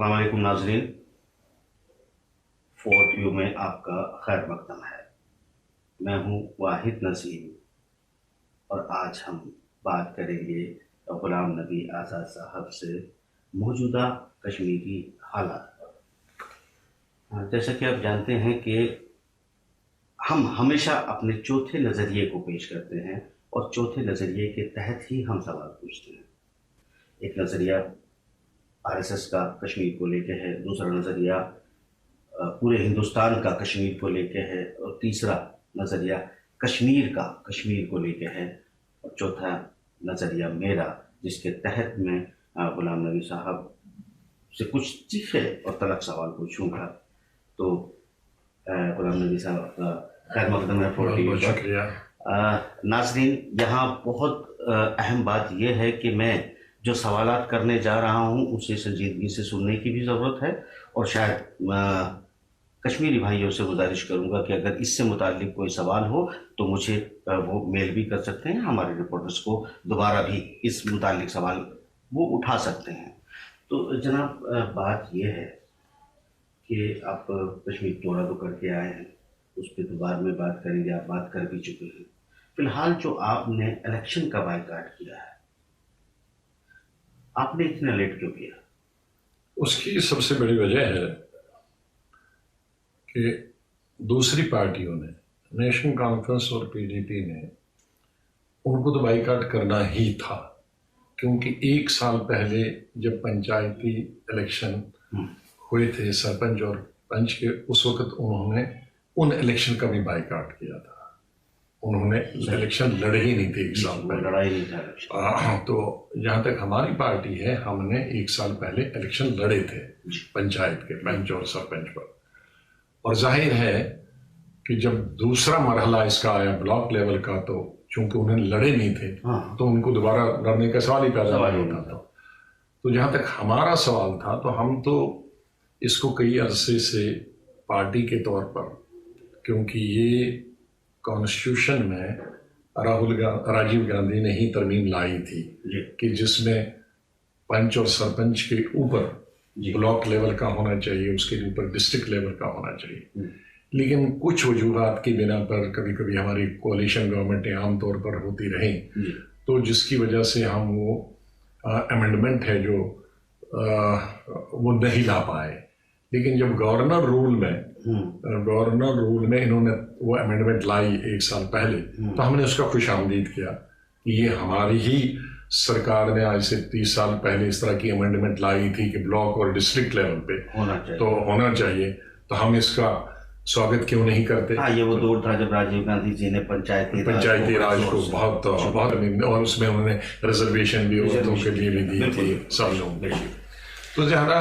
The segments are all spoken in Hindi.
अस्सलाम वालेकुम नाज़रीन, फोर्थ व्यू में आपका खैर मकदम है। मैं हूँ वाहिद नसीम और आज हम बात करेंगे गुलाम नबी आज़ाद साहब से मौजूदा कश्मीरी हालात पर। जैसा कि आप जानते हैं कि हम हमेशा अपने चौथे नज़रिए को पेश करते हैं और चौथे नज़रिए के तहत ही हम सवाल पूछते हैं। एक नज़रिया आरएसएस का कश्मीर को लेके है, दूसरा नज़रिया पूरे हिंदुस्तान का कश्मीर को लेके है और तीसरा नज़रिया कश्मीर को लेके है और चौथा नज़रिया मेरा, जिसके तहत मैं गुलाम नबी साहब से कुछ तीखे और तलख सवाल पूछूंगा। तो गुलाम नबी साहब का खैर मकदम है। बहुत शुक्रिया नाज़रीन, यहाँ बहुत अहम बात यह है कि मैं जो सवालात करने जा रहा हूँ उसे संजीदगी से सुनने की भी ज़रूरत है और शायद कश्मीरी भाइयों से गुजारिश करूँगा कि अगर इससे मुताल्लिक कोई सवाल हो तो मुझे वो मेल भी कर सकते हैं। हमारे रिपोर्टर्स को दोबारा भी इस मुताल्लिक सवाल वो उठा सकते हैं। तो जनाब, बात यह है कि आप कश्मीर दौरा तो करके आए हैं, उस पर तो बाद में बात करेंगे, आप बात कर भी चुके हैं। फिलहाल जो आपने इलेक्शन का बायकॉट किया है, आपने इतना लेट क्यों किया? उसकी सबसे बड़ी वजह है कि दूसरी पार्टियों ने, नेशनल कॉन्फ्रेंस और पीडीपी ने, उनको तो बाइकआउट करना ही था, क्योंकि एक साल पहले जब पंचायती इलेक्शन हुए थे सरपंच और पंच के, उस वक्त उन्होंने उन इलेक्शन का भी बाइकआउट किया था। उन्होंने इलेक्शन लड़े ही नहीं थे एक साल पहले, लड़ाई नहीं था। तो जहाँ तक हमारी पार्टी है, हमने एक साल पहले इलेक्शन लड़े थे पंचायत के पंच और सरपंच पर। और जाहिर है कि जब दूसरा मरहला इसका आया ब्लॉक लेवल का, तो चूंकि उन्होंने लड़े नहीं थे तो उनको दोबारा लड़ने का सवाल ही पैदा नहीं होता था। तो जहाँ तक हमारा सवाल था, तो हम तो इसको कई अरसे से पार्टी के तौर पर, क्योंकि ये कॉन्स्टिट्यूशन में राजीव गांधी ने ही तरमीम लाई थी कि जिसमें पंच और सरपंच के ऊपर ब्लॉक लेवल का होना चाहिए, उसके ऊपर डिस्ट्रिक्ट लेवल का होना चाहिए। लेकिन कुछ वजूहात की बिना पर कभी कभी हमारी कोalition गवर्नमेंटें आमतौर पर होती रहीं, तो जिसकी वजह से हम वो अमेंडमेंट है जो वो नहीं ला पाए। लेकिन जब गवर्नर रूल में इन्होंने वो अमेंडमेंट लाई एक साल पहले, तो हमने उसका खुशामदीद किया कि ये हमारी ही सरकार ने आज से 30 साल पहले इस तरह की अमेंडमेंट लाई थी कि ब्लॉक और डिस्ट्रिक्ट लेवल पे होना चाहिए। तो हम इसका स्वागत क्यों नहीं करते? हाँ, ये वो दौर था जब राजीव गांधी जी ने पंचायती राज को बहुत और उसमें उन्होंने रिजर्वेशन भी औरतों के लिए भी दी थी, सब लोगों के लिए। तो ज़्यादा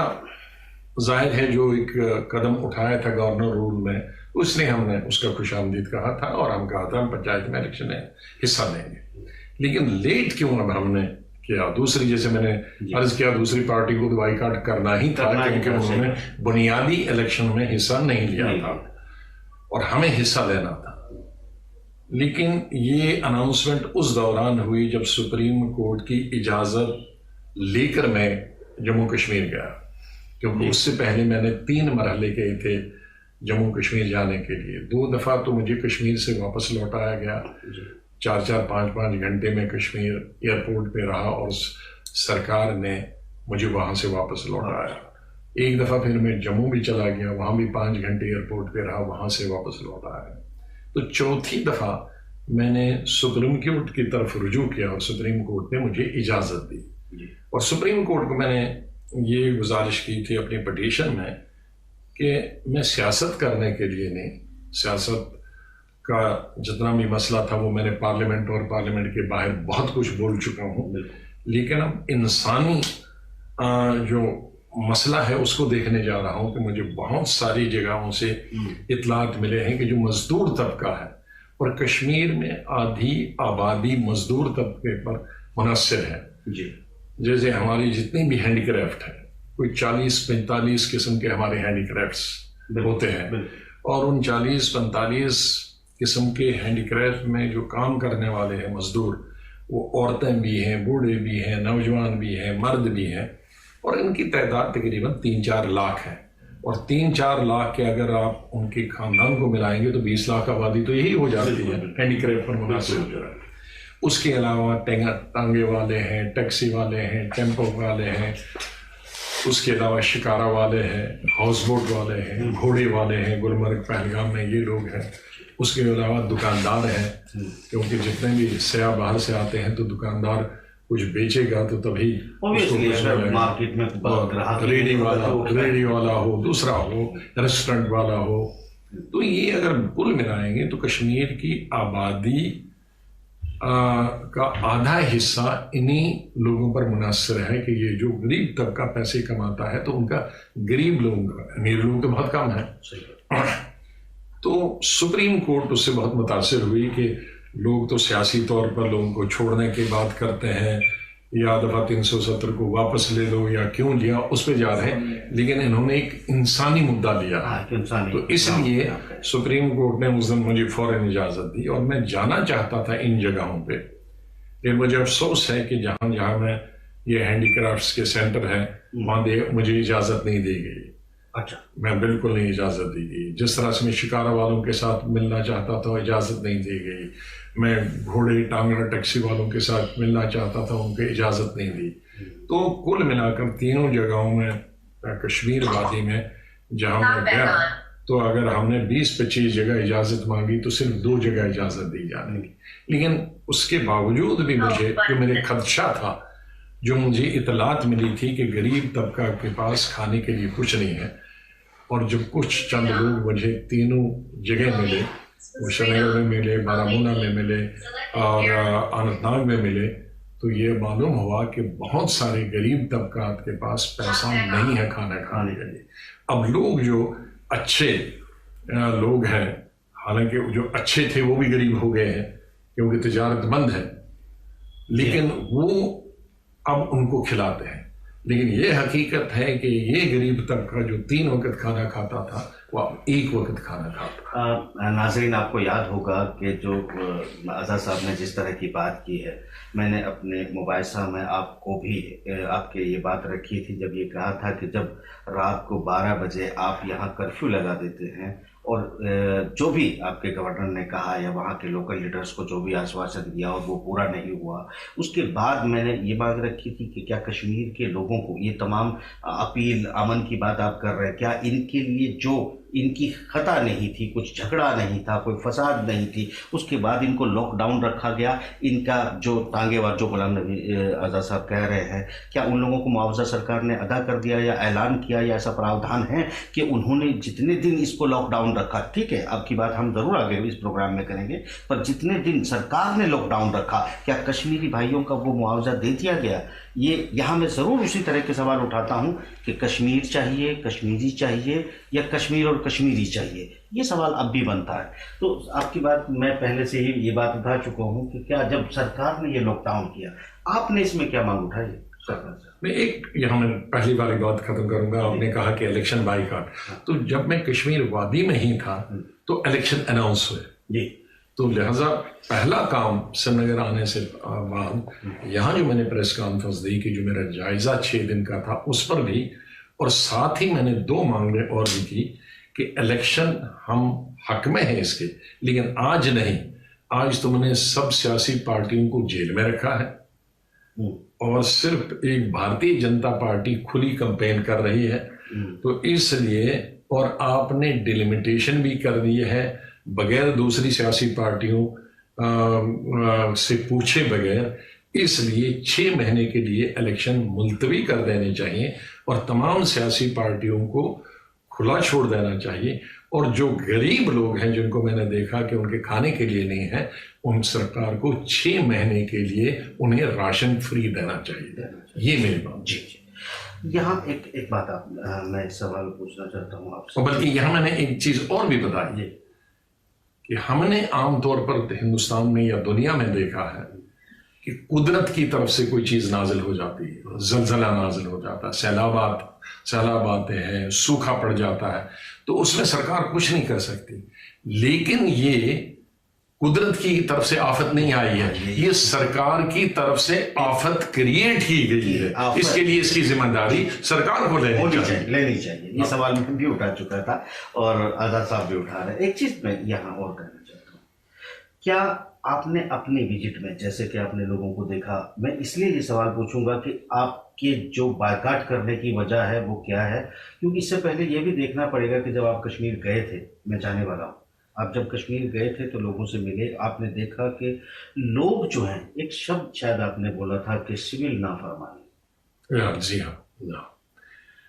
जाहिर है जो एक कदम उठाया था गवर्नर रूल में, उसने हमने उसका खुशामदीद कहा था और हम कहा था हम पंचायत में इलेक्शन में हिस्सा लेंगे। लेकिन लेट क्यों अब हमने किया? दूसरी, जैसे मैंने अर्ज किया, दूसरी पार्टी को तो बाइकआउट करना ही था क्योंकि उन्होंने बुनियादी इलेक्शन में हिस्सा नहीं लिया था और हमें हिस्सा लेना था। लेकिन ये अनाउंसमेंट उस दौरान हुई जब सुप्रीम कोर्ट की इजाज़त लेकर मैं जम्मू कश्मीर गया, क्योंकि उससे पहले मैंने 3 मरहले गए थे जम्मू कश्मीर जाने के लिए। 2 दफ़ा तो मुझे कश्मीर से वापस लौटाया गया, 4-4, 5-5 घंटे में कश्मीर एयरपोर्ट पे रहा और सरकार ने मुझे वहाँ से वापस लौटाया। एक दफ़ा फिर मैं जम्मू भी चला गया, वहाँ भी 5 घंटे एयरपोर्ट पे रहा, वहाँ से वापस लौटाया। तो चौथी दफ़ा मैंने सुप्रीम कोर्ट की तरफ रुजू किया और सुप्रीम कोर्ट ने मुझे इजाज़त दी। और सुप्रीम कोर्ट को मैंने ये गुजारिश की थी अपनी पटिशन में कि मैं सियासत करने के लिए नहीं, सियासत का जितना भी मसला था वो मैंने पार्लियामेंट और पार्लियामेंट के बाहर बहुत कुछ बोल चुका हूँ, लेकिन अब इंसानी जो मसला है उसको देखने जा रहा हूँ कि मुझे बहुत सारी जगहों से इतलात मिले हैं कि जो मजदूर तबका है, और कश्मीर में आधी आबादी मजदूर तबके पर मुनहसर है। जैसे हमारी जितनी भी हैंडीक्राफ्ट है, कोई 40-45 किस्म के हमारे हैंडीक्राफ्ट्स होते हैं, और उन 40-45 किस्म के हैंडीक्राफ्ट में जो काम करने वाले हैं मजदूर, वो औरतें भी हैं, बूढ़े भी हैं, नौजवान भी हैं, मर्द भी हैं। और इनकी तादाद तकरीबन 3-4 लाख है। और 3-4 लाख के अगर आप उनके खानदान को मिलाएंगे तो 20 लाख आबादी तो यही हो जाती है हैंडीक्राफ्ट पर मुनासिब। उसके अलावा टांगे वाले हैं, टैक्सी वाले हैं, टेम्पो वाले हैं, उसके अलावा शिकारा वाले हैं, हाउस बोट वाले हैं, घोड़े वाले हैं, गुलमर्ग पहलगाम में ये लोग हैं। उसके अलावा दुकानदार हैं, क्योंकि जितने भी सयाह बाहर से आते हैं तो दुकानदार कुछ बेचेगा तो तभी मार्केट में रेडी वाला हो, दूसरा हो रेस्टोरेंट वाला हो। तो ये अगर कुल मिलाएंगे तो कश्मीर की आबादी का आधा हिस्सा इन्हीं लोगों पर मुनहसर है कि ये जो गरीब तबका पैसे कमाता है तो उनका गरीब लोगों का, अमीर लोग तो बहुत कम है। तो सुप्रीम कोर्ट उससे बहुत मुतासिर हुई कि लोग तो सियासी तौर पर लोगों को छोड़ने की बात करते हैं, या दफा 370 को वापस ले लो या क्यों लिया उस पर जा रहे हैं, लेकिन इन्होंने एक इंसानी मुद्दा लिया। तो इसलिए सुप्रीम कोर्ट ने उस दिन मुझे फौरन इजाजत दी और मैं जाना चाहता था इन जगहों पे। लेकिन मुझे अफसोस है कि जहां जहां मैं ये हैंडीक्राफ्ट्स के सेंटर है वहां मुझे इजाजत नहीं दी गई। अच्छा, मैं बिल्कुल नहीं इजाजत दी गई। जिस तरह से मैं शिकारा वालों के साथ मिलना चाहता था इजाजत नहीं दी गई। मैं घोड़े टांगरा टैक्सी वालों के साथ मिलना चाहता था, उनको इजाजत नहीं दी। तो कुल मिलाकर तीनों जगहों में कश्मीर वादी में जहां मैं गया, तो अगर हमने 20-25 जगह इजाजत मांगी तो सिर्फ 2 जगह इजाजत दी जाने की। लेकिन उसके बावजूद भी मुझे जो मेरे खदशा था, जो मुझे इतलात मिली थी कि गरीब तबका के पास खाने के लिए कुछ नहीं है, और जब कुछ चंद लोग मुझे तीनों जगह मिले, वो श्रीनगर में मिले, बारामूला में मिले और अनंतनाग में मिले, तो ये मालूम हुआ कि बहुत सारे गरीब तबकात के पास पैसा नहीं है खाना खाने के लिए। अब लोग जो अच्छे लोग हैं, हालांकि जो अच्छे थे वो भी गरीब हो गए हैं क्योंकि तिजारत बंद है, लेकिन वो अब उनको खिलाते हैं। लेकिन ये हकीकत है कि ये गरीब तबका जो 3 वक्त खाना खाता था वो अब 1 वक्त खाना खाता। नाज़रीन, आपको याद होगा कि जो आज़ाद साहब ने जिस तरह की बात की है, मैंने अपने मुबाहिसा में आपको भी आपके ये बात रखी थी जब ये कहा था कि जब रात को 12 बजे आप यहाँ कर्फ्यू लगा देते हैं और जो भी आपके गवर्नर ने कहा या वहाँ के लोकल लीडर्स को जो भी आश्वासन दिया और वो पूरा नहीं हुआ, उसके बाद मैंने ये बात रखी थी कि क्या कश्मीर के लोगों को ये तमाम अपील अमन की बात आप कर रहे हैं, क्या इनके लिए जो इनकी खता नहीं थी, कुछ झगड़ा नहीं था, कोई फसाद नहीं थी, उसके बाद इनको लॉकडाउन रखा गया, इनका जो टांगेवार जो गुलाम नबी आज़ाद साहब कह रहे हैं, क्या उन लोगों को मुआवजा सरकार ने अदा कर दिया या ऐलान किया या ऐसा प्रावधान है कि उन्होंने जितने दिन इसको लॉकडाउन रखा, ठीक है आपकी बात हम ज़रूर आगे इस प्रोग्राम में करेंगे, पर जितने दिन सरकार ने लॉकडाउन रखा क्या कश्मीरी भाइयों का वो मुआवजा दे दिया गया? ये यहाँ मैं ज़रूर उसी तरह के सवाल उठाता हूँ कि कश्मीर चाहिए, कश्मीरी चाहिए या कश्मीर और कश्मीरी चाहिए, ये सवाल अब भी बनता है। तो आपकी बात मैं पहले से ही ये बात उठा चुका हूँ कि क्या जब सरकार ने ये लॉकडाउन किया आपने इसमें क्या मांग उठाई सरकार से? मैं एक यहाँ मैं पहली वाली बात खत्म करूंगा। आपने कहा कि इलेक्शन बाइकॉट, तो जब मैं कश्मीर वादी में ही था तो इलेक्शन अनाउंस हुए जी, तो लिहाजा पहला काम श्रीनगर आने से बाद यहाँ जो मैंने प्रेस कॉन्फ्रेंस दी कि जो मेरा जायजा 6 दिन का था उस पर भी, और साथ ही मैंने 2 मांगे और भी की कि इलेक्शन हम हक में हैं इसके, लेकिन आज नहीं, आज तो मैंने सब सियासी पार्टियों को जेल में रखा है और सिर्फ एक भारतीय जनता पार्टी खुली कैंपेन कर रही है। तो इसलिए, और आपने डिलिमिटेशन भी कर दी है बगैर दूसरी सियासी पार्टियों से पूछे बगैर, इसलिए 6 महीने के लिए इलेक्शन मुलतवी कर देने चाहिए और तमाम सियासी पार्टियों को खुला छोड़ देना चाहिए। और जो गरीब लोग हैं जिनको मैंने देखा कि उनके खाने के लिए नहीं है, उन सरकार को 6 महीने के लिए उन्हें राशन फ्री देना चाहिए। ये मेरी बात। जी, यहाँ एक बात मैं सवाल पूछना चाहता हूँ आपसे, बल्कि यहाँ मैंने एक चीज और भी बताई कि हमने आमतौर पर हिंदुस्तान में या दुनिया में देखा है कि कुदरत की तरफ से कोई चीज नाजिल हो जाती है, जलजला नाजिल हो जाता है, सैलाब आते हैं, सूखा पड़ जाता है, तो उसमें सरकार कुछ नहीं कर सकती। लेकिन ये कुदरत की तरफ से आफत नहीं आई है, ये सरकार की तरफ से आफत क्रिएट की गई है। इसके लिए इसकी जिम्मेदारी सरकार को लेनी चाहिए। ये सवाल मैं भी उठा चुका था और आजाद साहब भी उठा रहे। एक चीज मैं यहाँ और कहना चाहता हूँ, क्या आपने अपनी विजिट में, जैसे कि आपने लोगों को देखा, मैं इसलिए ये सवाल पूछूंगा कि आपके जो बायकाट करने की वजह है वो क्या है, क्योंकि इससे पहले ये भी देखना पड़ेगा कि जब आप कश्मीर गए थे, मैं जाने वाला हूँ, आप जब कश्मीर गए थे तो लोगों से मिले, आपने देखा कि लोग जो हैं, एक शब्द शायद आपने बोला था कि सिविल नाफरमानी। जी हाँ,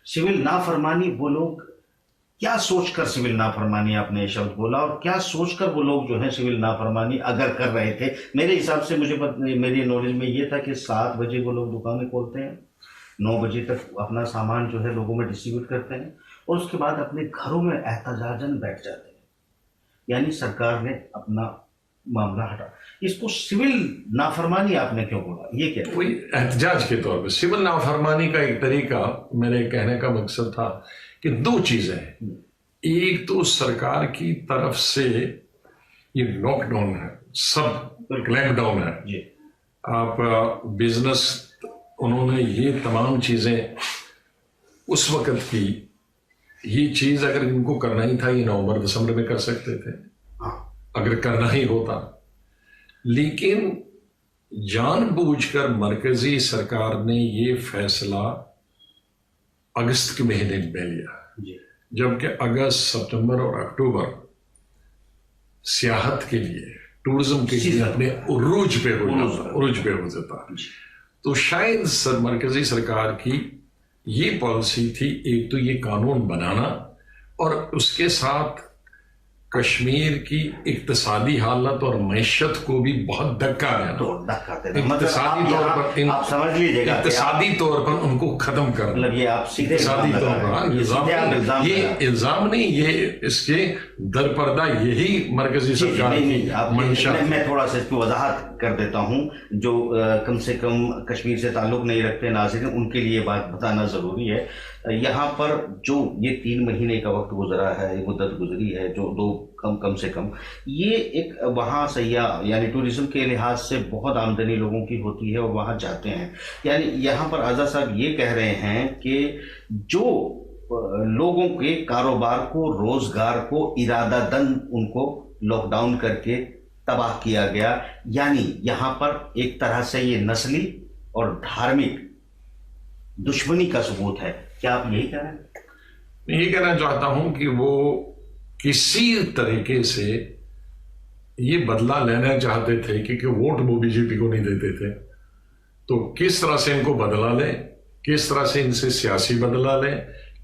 सिविल नाफरमानी, वो लोग क्या सोचकर सिविल नाफरमानी, आपने शब्द बोला, और क्या सोचकर वो लोग जो है सिविल नाफरमानी अगर कर रहे थे? मेरे हिसाब से, मेरी नॉलेज में ये था कि 7 बजे वो लोग दुकानें खोलते हैं, 9 बजे तक अपना सामान जो है लोगों में डिस्ट्रीब्यूट करते हैं और उसके बाद अपने घरों में एहतजाजन बैठ जाते हैं। यानी सरकार ने अपना मामला हटा, इसको सिविल नाफरमानी आपने क्यों बोला? ये क्या कोई एहतजाज के तौर पे सिविल नाफरमानी का एक तरीका, मेरे कहने का मकसद था कि 2 चीजें हैं। एक तो सरकार की तरफ से ये लॉकडाउन है, सब क्लैम्पडाउन है जी। आप बिजनेस, उन्होंने ये तमाम चीजें उस वक्त की, ये चीज अगर इनको करना ही था ये नवंबर दिसंबर में कर सकते थे अगर करना ही होता, लेकिन जानबूझकर मरकजी सरकार ने ये फैसला अगस्त के महीने में लिया, जबकि अगस्त, सितंबर और अक्टूबर सियाहत के लिए, टूरिज्म के लिए अपने उरूज पे हो जाता। तो शायद मरकजी सरकार की ये पॉलिसी थी, एक तो ये कानून बनाना और उसके साथ कश्मीर की इक्तिसादी हालत और मैशत को भी बहुत धक्का देना, इक्तिसादी तौर पर, आप समझ लीजिएगा, इक्तिसादी तौर पर उनको खत्म करना। मतलब ये आप सीधे इक्तिसादी तौर पर ये इल्जाम नहीं, ये इसके दरपर्दा यही मरकजी सरकार की मंशा। मैं थोड़ा सा इसकी वजाहत कर देता हूं, जो कम से कम कश्मीर से ताल्लुक नहीं रखते नाज़रीन, उनके लिए बात बताना जरूरी है। यहाँ पर जो ये 3 महीने का वक्त गुजरा है, ये मुद्दत गुजरी है, जो 2 कम से कम, ये एक वहाँ सयाह यानी टूरिज्म के लिहाज से बहुत आमदनी लोगों की होती है और वहाँ जाते हैं। यानी यहाँ पर आज़ाद साहब ये कह रहे हैं कि जो लोगों के कारोबार को, रोजगार को इरादातन उनको लॉकडाउन करके तबाह किया गया, यानी यहाँ पर एक तरह से ये नस्ली और धार्मिक दुश्मनी का सबूत है। क्या आप यही कह रहे हैं? मैं ये कहना चाहता हूं कि वो किसी तरीके से ये बदला लेना चाहते थे, क्योंकि वोट वो बीजेपी को नहीं देते थे, तो किस तरह से इनको बदला लें, किस तरह से इनसे सियासी बदला लें,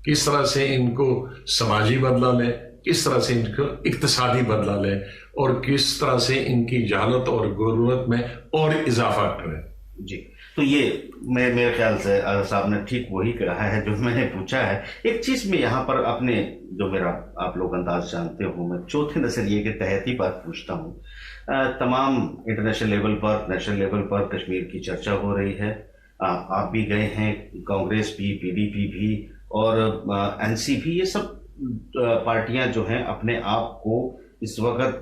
किस तरह से इनको समाजी बदला लें, किस तरह से इनको इक्तिसादी बदला लें और किस तरह से इनकी जहालत और गुर्बत में और इजाफा करें। जी, तो ये मेरे ख्याल से साहब ने ठीक वही कहा है जो मैंने पूछा है। एक चीज में यहाँ पर अपने, जो मेरा आप लोग अंदाज जानते हो, मैं चौथे नजरिए के तहत ही बात पूछता हूँ। तमाम इंटरनेशनल लेवल पर, नेशनल लेवल पर कश्मीर की चर्चा हो रही है। आप भी गए हैं, कांग्रेस भी, पीडीपी भी और एनसीपी, ये सब पार्टियां जो हैं अपने आप को इस वक्त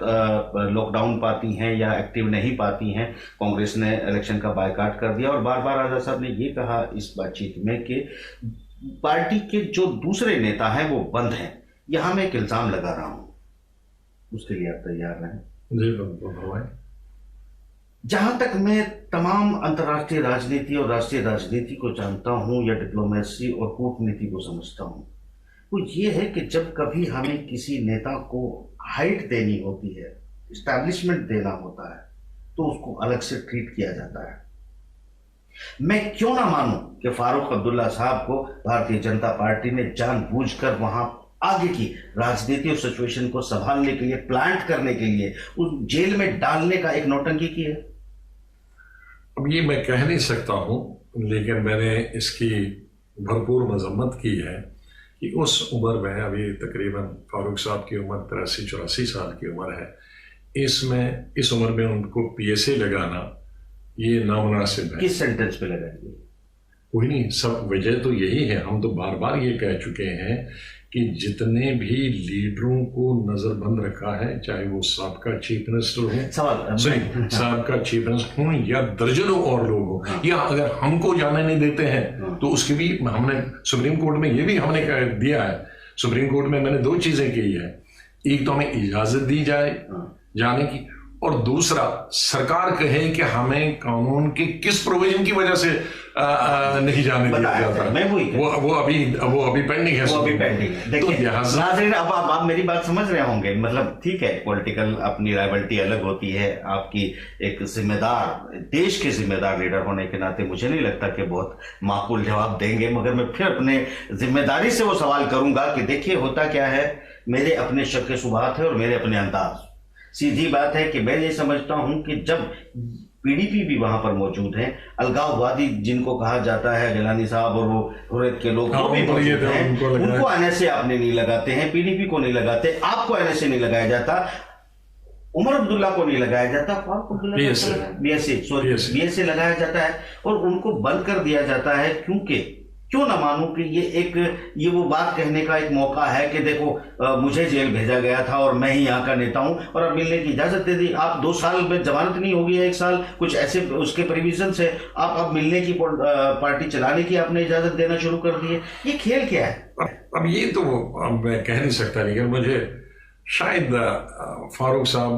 लॉकडाउन पाती हैं या एक्टिव नहीं पाती हैं। कांग्रेस ने इलेक्शन का बायकाट कर दिया और बार बार आजाद साहब ने ये कहा इस बातचीत में कि पार्टी के जो दूसरे नेता हैं वो बंद हैं। यहां मैं एक इल्जाम लगा रहा हूं, उसके लिए आप तैयार रहें? जी, जहां तक मैं तमाम अंतर्राष्ट्रीय राजनीति और राष्ट्रीय राजनीति को जानता हूं या डिप्लोमेसी और कूटनीति को समझता हूं, वो ये है कि जब कभी हमें किसी नेता को हाइट देनी होती है, एस्टैब्लिशमेंट देना होता है, तो उसको अलग से ट्रीट किया जाता है। मैं क्यों ना मानूं कि फारूक अब्दुल्ला साहब को भारतीय जनता पार्टी ने जानबूझकर वहां आगे की राजनीति और सिचुएशन को संभालने के लिए, प्लांट करने के लिए, उस जेल में डालने का एक नौटंकी की है। अब ये मैं कह नहीं सकता हूं, लेकिन मैंने इसकी भरपूर मजम्मत की है कि उस उम्र में, अभी तकरीबन फारूक साहब की उम्र 83-84 साल की उम्र है, इस उम्र में उनको पीएसए लगाना ये नामुनासिब है। किस सेंटेंस पे लगाएंगे? कोई नहीं, सब वजह तो यही है। हम तो बार बार ये कह चुके हैं कि जितने भी लीडरों को नजरबंद रखा है, चाहे वो साबका चीफ मिनिस्टर हो, साबका चीफ मिनिस्टर हो या दर्जनों और लोग हो, या अगर हमको जाने नहीं देते हैं तो उसके भी हमने सुप्रीम कोर्ट में ये भी हमने दिया है। सुप्रीम कोर्ट में मैंने 2 चीजें की है, एक तो हमें इजाजत दी जाए जाने की, और दूसरा सरकार कहे कि हमें कानून के किस प्रोविजन की वजह से नहीं जाने दिया जाता। मैं वो अभी पेंडिंग है, वो अभी पेंडिंग है। देखिए नाज़रीन, अब आप मेरी बात समझ रहे होंगे, मतलब ठीक है, पॉलिटिकल अपनी राइवल्टी अलग होती है, आपकी एक जिम्मेदार, देश के जिम्मेदार लीडर होने के नाते मुझे नहीं लगता कि बहुत माकूल जवाब देंगे, मगर मैं फिर अपने जिम्मेदारी से वो सवाल करूंगा कि देखिए होता क्या है, मेरे अपने शक शुबहात है और मेरे अपने अंदाज। सीधी बात है कि मैं ये समझता हूं कि जब पीडीपी भी वहां पर मौजूद है, अलगाववादी जिनको कहा जाता है, गिलानी साहब और वो हुर्रियत के लोग वो भी मौजूद हैं, उनको एनएसए आपने नहीं लगाते हैं, पीडीपी को नहीं लगाते, आपको एनएसए नहीं लगाया जाता, उमर अब्दुल्ला को नहीं लगाया जाता, बीएसए लगाया जाता है, और उनको बंद कर दिया जाता है। क्यों ना मानूं कि ये वो बात कहने का एक मौका है कि देखो मुझे जेल भेजा गया था और मैं ही यहाँ का नेता हूं और अब मिलने की इजाजत दे दी। आप 2 साल में जमानत नहीं होगी, 1 साल, कुछ ऐसे उसके प्रोविजन है, आप अब मिलने की पार्टी चलाने की आपने इजाजत देना शुरू कर दी है। ये खेल क्या है? अब ये तो अब मैं कह नहीं सकता, लेकिन मुझे शायद फारूक साहब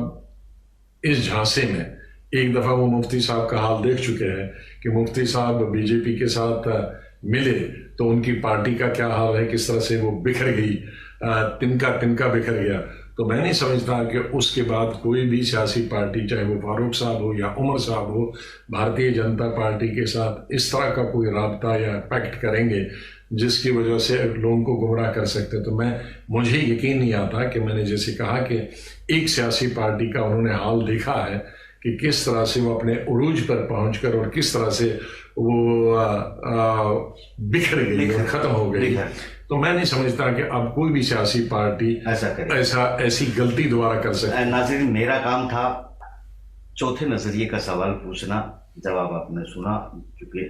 इस झांसे में एक दफा वो मुफ्ती साहब का हाल देख चुके हैं कि मुफ्ती साहब बीजेपी के साथ मिले तो उनकी पार्टी का क्या हाल है, किस तरह से वो बिखर गई, तिनका बिखर गया। तो मैं नहीं समझता कि उसके बाद कोई भी सियासी पार्टी, चाहे वो फारूक साहब हो या उमर साहब हो, भारतीय जनता पार्टी के साथ इस तरह का कोई राब्ता या पैक्ट करेंगे जिसकी वजह से लोगों को गुमराह कर सकते। तो मुझे यकीन नहीं आता कि मैंने जैसे कहा कि एक सियासी पार्टी का उन्होंने हाल देखा है कि किस तरह से वो अपने उरूज पर पहुंचकर और किस तरह से वो बिखर गई और खत्म हो गई। तो मैं नहीं समझता कि अब कोई भी सियासी पार्टी ऐसी गलती दोबारा कर सकती है। नाज़रीन, मेरा काम था चौथे नजरिए का सवाल पूछना, जवाब आपने सुना, क्योंकि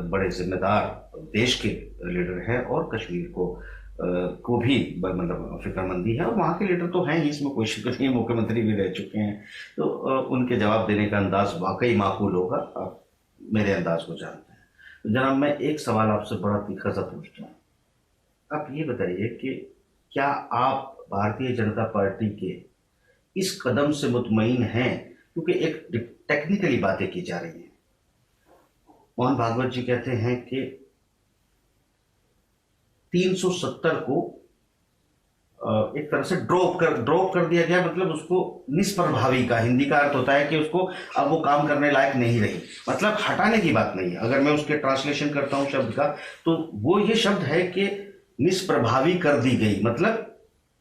बड़े जिम्मेदार देश के लीडर हैं और कश्मीर को भी मतलब फिक्रमंदी है, और वहाँ के लीडर तो हैं ही, इसमें कोई शक नहीं है, मुख्यमंत्री भी रह चुके हैं, तो उनके जवाब देने का अंदाज वाकई माकूल होगा, आप मेरे अंदाज को जानते हैं। तो जनाब, मैं एक सवाल आपसे बड़ा तीखा सा पूछता हूँ, आप ये बताइए कि क्या आप भारतीय जनता पार्टी के इस कदम से मुतमईन हैं? क्योंकि एक टेक्निकली बातें की जा रही हैं। मोहन भागवत जी कहते हैं कि 370 को एक तरह से ड्रॉप कर दिया गया, मतलब उसको निष्प्रभावी का हिंदी का अर्थ होता है कि उसको अब वो काम करने लायक नहीं रही, मतलब हटाने की बात नहीं है। अगर मैं उसके ट्रांसलेशन करता हूं शब्द का, तो वो ये शब्द है कि निष्प्रभावी कर दी गई, मतलब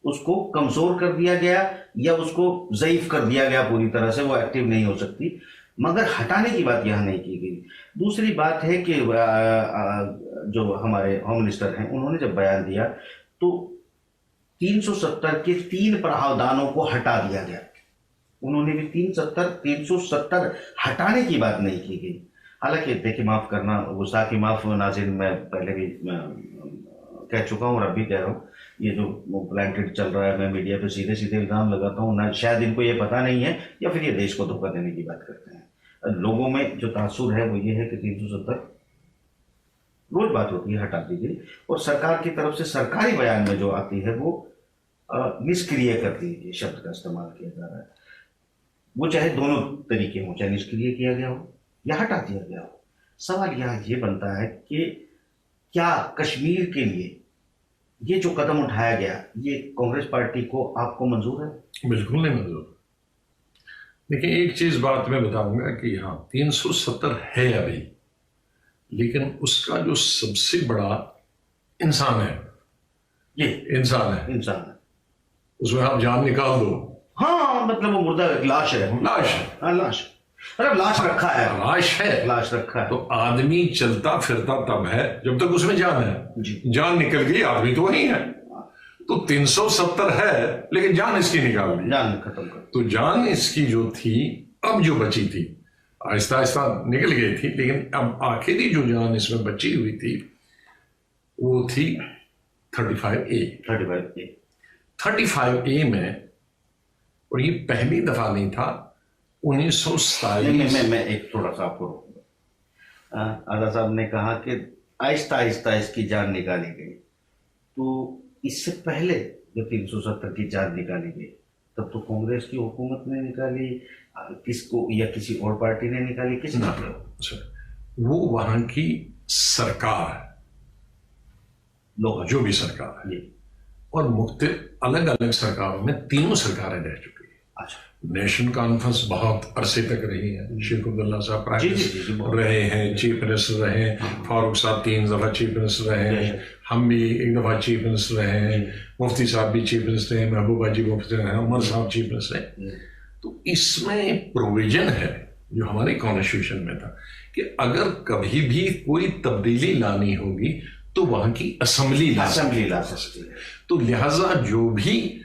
उसको कमजोर कर दिया गया या उसको ज़ईफ कर दिया गया, पूरी तरह से वो एक्टिव नहीं हो सकती, मगर हटाने की बात यहां नहीं की गई। दूसरी बात है कि जो हमारे होम मिनिस्टर हैं, उन्होंने जब बयान दिया तो 370 के 3 प्रावधानों को हटा दिया गया। उन्होंने भी 370 हटाने की बात नहीं की गई। हालांकि देखिए, माफ करना, गुस्सा की माफ नाज़रीन, मैं पहले भी कह चुका हूं और अब भी कह रहा हूं, ये जो ब्लैंकेट चल रहा है, मैं मीडिया पे सीधे सीधे इल्जाम लगाता हूँ ना, शायद इनको ये पता नहीं है या फिर ये देश को धोखा देने की बात करते हैं। लोगों में जो तासुर है वो ये है कि 370 रोज बात होती है, हटा दी गई, और सरकार की तरफ से सरकारी बयान में जो आती है वो निष्क्रिय कर दी गई शब्द का इस्तेमाल किया जा रहा है। वो चाहे दोनों तरीके हों, चाहे निष्क्रिय किया गया हो या हटा दिया गया हो। सवाल यहाँ ये बनता है कि क्या कश्मीर के लिए ये जो कदम उठाया गया, ये कांग्रेस पार्टी को, आपको मंजूर है? बिल्कुल नहीं मंजूर। देखिए, एक चीज बात मैं बताऊंगा कि हाँ 370 है अभी, लेकिन उसका जो सबसे बड़ा इंसान है, ये इंसान है, उसमें आप जान निकाल दो। हाँ, मतलब वो मुर्दा लाश है। हाँ, लाश, अरे लाश रखा है, लाश रखा है। तो आदमी चलता फिरता तब है जब तक उसमें जान है जी। जान निकल गई, आदमी तो वही है। तो 370 है लेकिन जान इसकी निकाल दी, जान खत्म कर। तो जान इसकी जो थी, अब जो बची थी, आहिस्ता आहिस्ता निकल गई थी, लेकिन अब आखिरी जो जान इसमें बची हुई थी वो थी 35A 35A में, और ये पहली दफा नहीं था, 1927। मैं एक थोड़ा सा आपको रोकूंगा। आजाद साहब ने कहा कि आहिस्ता आहिस्ता इसकी जान निकाली गई, तो इससे पहले जब 370 की जान निकाली गई तब तो कांग्रेस की हुकूमत ने निकाली, किसको या किसी और पार्टी ने निकाली, किसने? वो वहां की सरकार, लोग जो भी सरकार है, और मुख्तलिफ अलग अलग सरकारों में तीनों सरकारें रह चुकी है। अच्छा। नेशनल कॉन्फ्रेंस बहुत अरसे तक रही है, शेख अब्दुल्ला साहब प्राइम मिनिस्टर रहे हैं, चीफ मिनिस्टर रहे हैं, फारूक साहब 3 दफा चीफ मिनिस्टर रहे हैं, हम भी 1 दफा चीफ मिनिस्टर रहे हैं, मुफ्ती साहब भी चीफ मिनिस्टर हैं, महबूबा जी मुफ्ती हैं, उमर साहब चीफ मिनिस्टर हैं। तो इसमें प्रोविजन है जो हमारे कॉन्स्टिट्यूशन में था कि अगर कभी भी कोई तब्दीली लानी होगी तो वहां की असेंबली ला सकती है। तो लिहाजा जो भी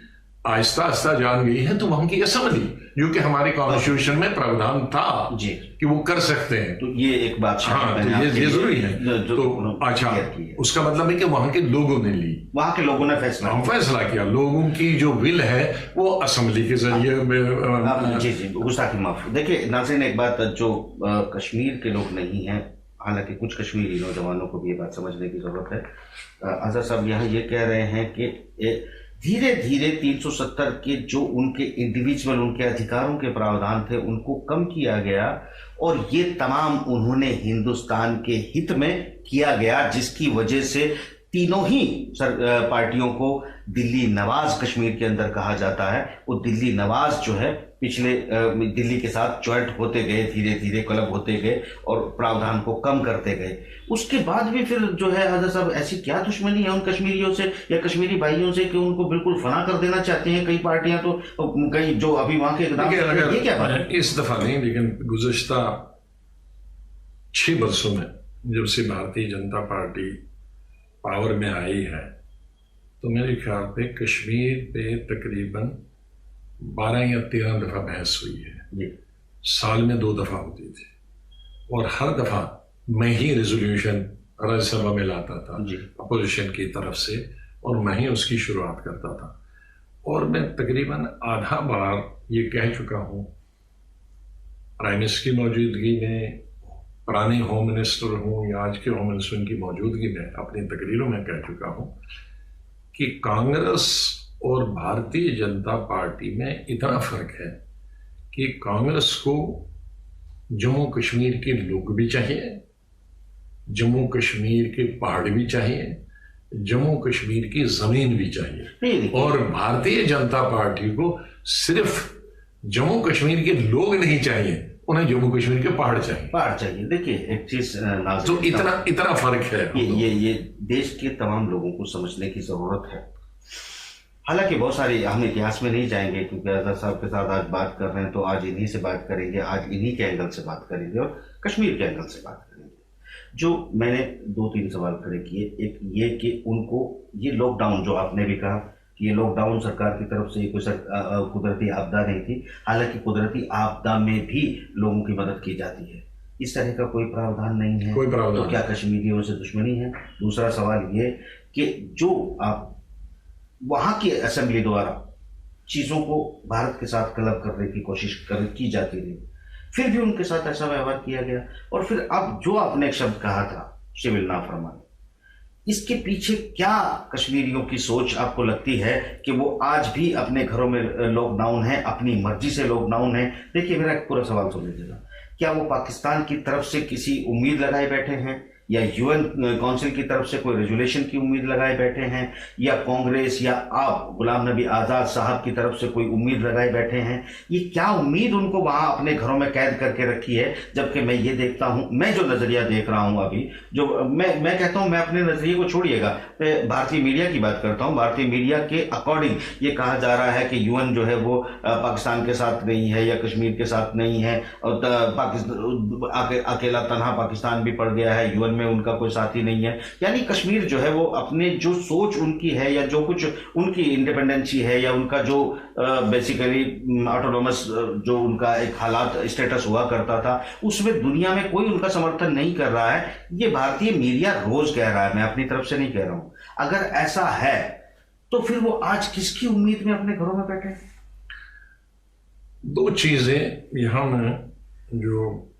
आहिस्ता आहिस्ता जान गई है तो वहां की असेंबली, जो कि हमारे कॉन्स्टिट्यूशन में प्रावधान था जी कि वो कर सकते हैं। तो ये एक बात, हाँ, तो ये जरूरी है। तो अच्छा, उसका मतलब है कि वहां के लोगों ने ली, वहां के लोगों ने फैसला किया। लोगों की जो विल है वो असेंबली के जरिए जी गुस्ताखी माफ। देखिए नाज़रीन, एक बात जो कश्मीर के लोग नहीं हैं, हालांकि कुछ कश्मीरी नौजवानों को भी ये बात समझने की जरूरत है। आजाद साहब यहाँ ये कह रहे हैं कि धीरे धीरे 370 के जो उनके इंडिविजुअल, उनके अधिकारों के प्रावधान थे उनको कम किया गया, और ये तमाम उन्होंने हिंदुस्तान के हित में किया गया, जिसकी वजह से तीनों ही पार्टियों को दिल्ली नवाज कश्मीर के अंदर कहा जाता है। वो दिल्ली नवाज जो है पिछले दिल्ली के साथ ज्वाइंट होते गए, धीरे धीरे क्लब होते गए और प्रावधान को कम करते गए। उसके बाद भी फिर जो है आजाद साहब, ऐसी क्या दुश्मनी है उन कश्मीरियों से या कश्मीरी भाइयों से कि उनको बिल्कुल फना कर देना चाहते हैं कई पार्टियां, तो कई जो अभी वहां के ये क्या बात है? इस दफा नहीं, लेकिन गुज़श्ता 6 वर्षों में जब से भारतीय जनता पार्टी पावर में आई है, तो मेरे ख्याल पे कश्मीर पे तकरीबन 12 या 13 दफा बहस हुई है। साल में 2 दफा होती थी, और हर दफा मैं ही रेजोल्यूशन राज्यसभा में लाता था अपोजिशन की तरफ से, और मैं ही उसकी शुरुआत करता था। और मैं तकरीबन आधा बार ये कह चुका हूँ प्राइम मिनिस्टर की मौजूदगी में, पुराने होम मिनिस्टर हूँ या आज के होम मिनिस्टर की मौजूदगी में, अपनी तकरीरों में कह चुका हूँ कि कांग्रेस और भारतीय जनता पार्टी में इतना फर्क है कि कांग्रेस को जम्मू कश्मीर के लोग भी चाहिए, जम्मू कश्मीर के पहाड़ भी चाहिए, जम्मू कश्मीर की जमीन भी चाहिए, और भारतीय जनता पार्टी को सिर्फ जम्मू कश्मीर के लोग नहीं चाहिए, उन्हें जम्मू कश्मीर के पहाड़ चाहिए। देखिए एक चीज तो इतना फर्क है। ये देश के तमाम लोगों को समझने की जरूरत है। हालांकि बहुत सारी, हम इतिहास में नहीं जाएंगे क्योंकि आजाद साहब के साथ आज बात कर रहे हैं, तो आज इन्हीं से बात करेंगे, आज इन्हीं के एंगल से बात करेंगे और कश्मीर के एंगल से बात करेंगे। जो मैंने 2-3 सवाल खड़े किए, एक ये कि उनको ये लॉकडाउन जो आपने भी कहा कि ये लॉकडाउन सरकार की तरफ से कोई कुदरती आपदा नहीं थी, हालांकि कुदरती आपदा में भी लोगों की मदद की जाती है, इस तरह का कोई प्रावधान नहीं है, कोई प्रावधान तो क्या कश्मीरियों से दुश्मनी है? दूसरा सवाल ये कि जो आप वहां की असेंबली द्वारा चीजों को भारत के साथ क्लब करने की कोशिश की जाती रही, फिर भी उनके साथ ऐसा व्यवहार किया गया, और फिर अब जो आपने एक शब्द कहा था सिविल नाफरमानी, इसके पीछे क्या कश्मीरियों की सोच आपको लगती है कि वो आज भी अपने घरों में लॉकडाउन है, अपनी मर्जी से लॉकडाउन है? देखिए मेरा पूरा सवाल सुन लीजिएगा, क्या वो पाकिस्तान की तरफ से किसी उम्मीद लगाए बैठे हैं, या यूएन काउंसिल की तरफ से कोई रेजोल्यूशन की उम्मीद लगाए बैठे हैं, या कांग्रेस या आप गुलाम नबी आजाद साहब की तरफ से कोई उम्मीद लगाए बैठे हैं? ये क्या उम्मीद उनको वहां अपने घरों में कैद करके रखी है? जबकि मैं ये देखता हूं, मैं जो नजरिया देख रहा हूं अभी, जो मैं कहता हूं, मैं अपने नजरिए को छोड़िएगा, भारतीय मीडिया की बात करता हूं। भारतीय मीडिया के अकॉर्डिंग ये कहा जा रहा है कि यूएन जो है वो पाकिस्तान के साथ नहीं है या कश्मीर के साथ नहीं है, और अकेला तनहा पाकिस्तान भी पड़ गया है, यूएन में उनका कोई साथी नहीं है। यानी कश्मीर जो है वो अपने जो सोच उनकी है या जो कुछ उनकी इंडिपेंडेंसी है या उनका जो बेसिकली ऑटोनोमस जो उनका एक हालात स्टेटस हुआ करता था, उसमें दुनिया में कोई उनका समर्थन नहीं कर रहा है। ये भारतीय मीडिया रोज कह रहा है, मैं अपनी तरफ से नहीं कह रहा हूं। अगर ऐसा है तो फिर वो आज किसकी उम्मीद में अपने घरों में बैठे? दो चीजें यहां मैं जो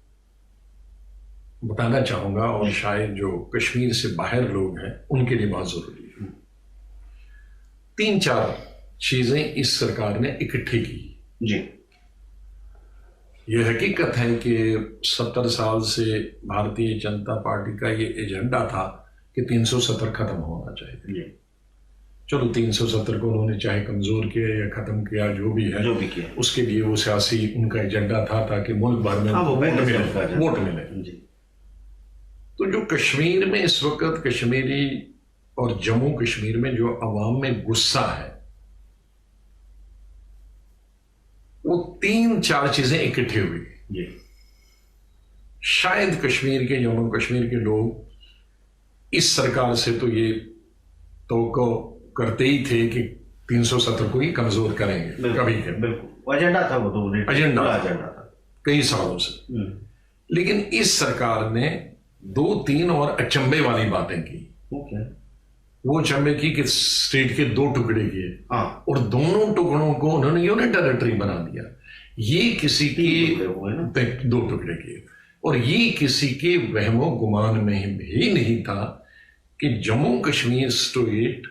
बताना चाहूंगा और शायद जो कश्मीर से बाहर लोग हैं उनके लिए बहुत जरूरी है। 3-4 चीजें इस सरकार ने इकट्ठी की जी। यह हकीकत है कि 70 साल से भारतीय जनता पार्टी का ये एजेंडा था कि 370 खत्म होना चाहिए जी। चलो 370 को उन्होंने चाहे कमजोर किया या खत्म किया, जो भी है, जो भी किया, उसके लिए वो सियासी उनका एजेंडा था ताकि मुल्क भर में वोट मिले। तो जो कश्मीर में इस वक्त कश्मीरी और जम्मू कश्मीर में जो अवाम में गुस्सा है, वो 3-4 चीजें इकट्ठी हुई। शायद कश्मीर के, जम्मू कश्मीर के लोग इस सरकार से तो ये तो करते ही थे कि 370 को ही कमजोर करेंगे, कभी के बिल्कुल एजेंडा था, वो तो एजेंडा था कई सालों से। लेकिन इस सरकार ने 2-3 और अचंभे वाली बातें की। वो अचंभे की कि स्टेट के 2 टुकड़े किए और दोनों टुकड़ों को उन्होंने यूनिट टेरिटरी बना दिया। ये किसी की 2 टुकड़े किए और ये किसी के वहमो गुमान में भी नहीं था कि जम्मू कश्मीर स्टेट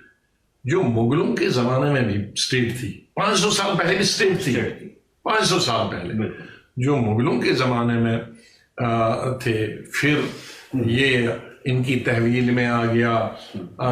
जो मुगलों के जमाने में भी स्टेट थी, 500 साल पहले भी स्टेट थी, 500 साल पहले जो मुगलों के जमाने में थे, फिर ये इनकी तहवील में आ गया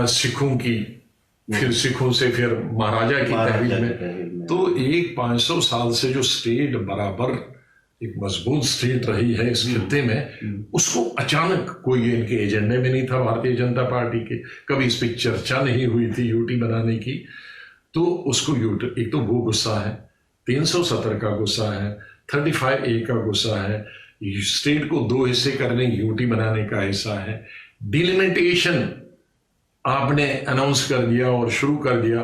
सिखों की, फिर सिखों से फिर महाराजा की तहवील में। तो एक 500 साल से जो स्टेट बराबर एक मजबूत स्टेट रही है इस खित्ते में, उसको अचानक कोई इनके एजेंडे में नहीं था भारतीय जनता पार्टी के, कभी इस पर चर्चा नहीं हुई थी यूटी बनाने की। तो उसको एक तो वो गुस्सा है, 370 का गुस्सा है, 35A का गुस्सा है, स्टेट को 2 हिस्से करने यूटी बनाने का हिस्सा है, डिलिमिटेशन आपने अनाउंस कर दिया और शुरू कर दिया,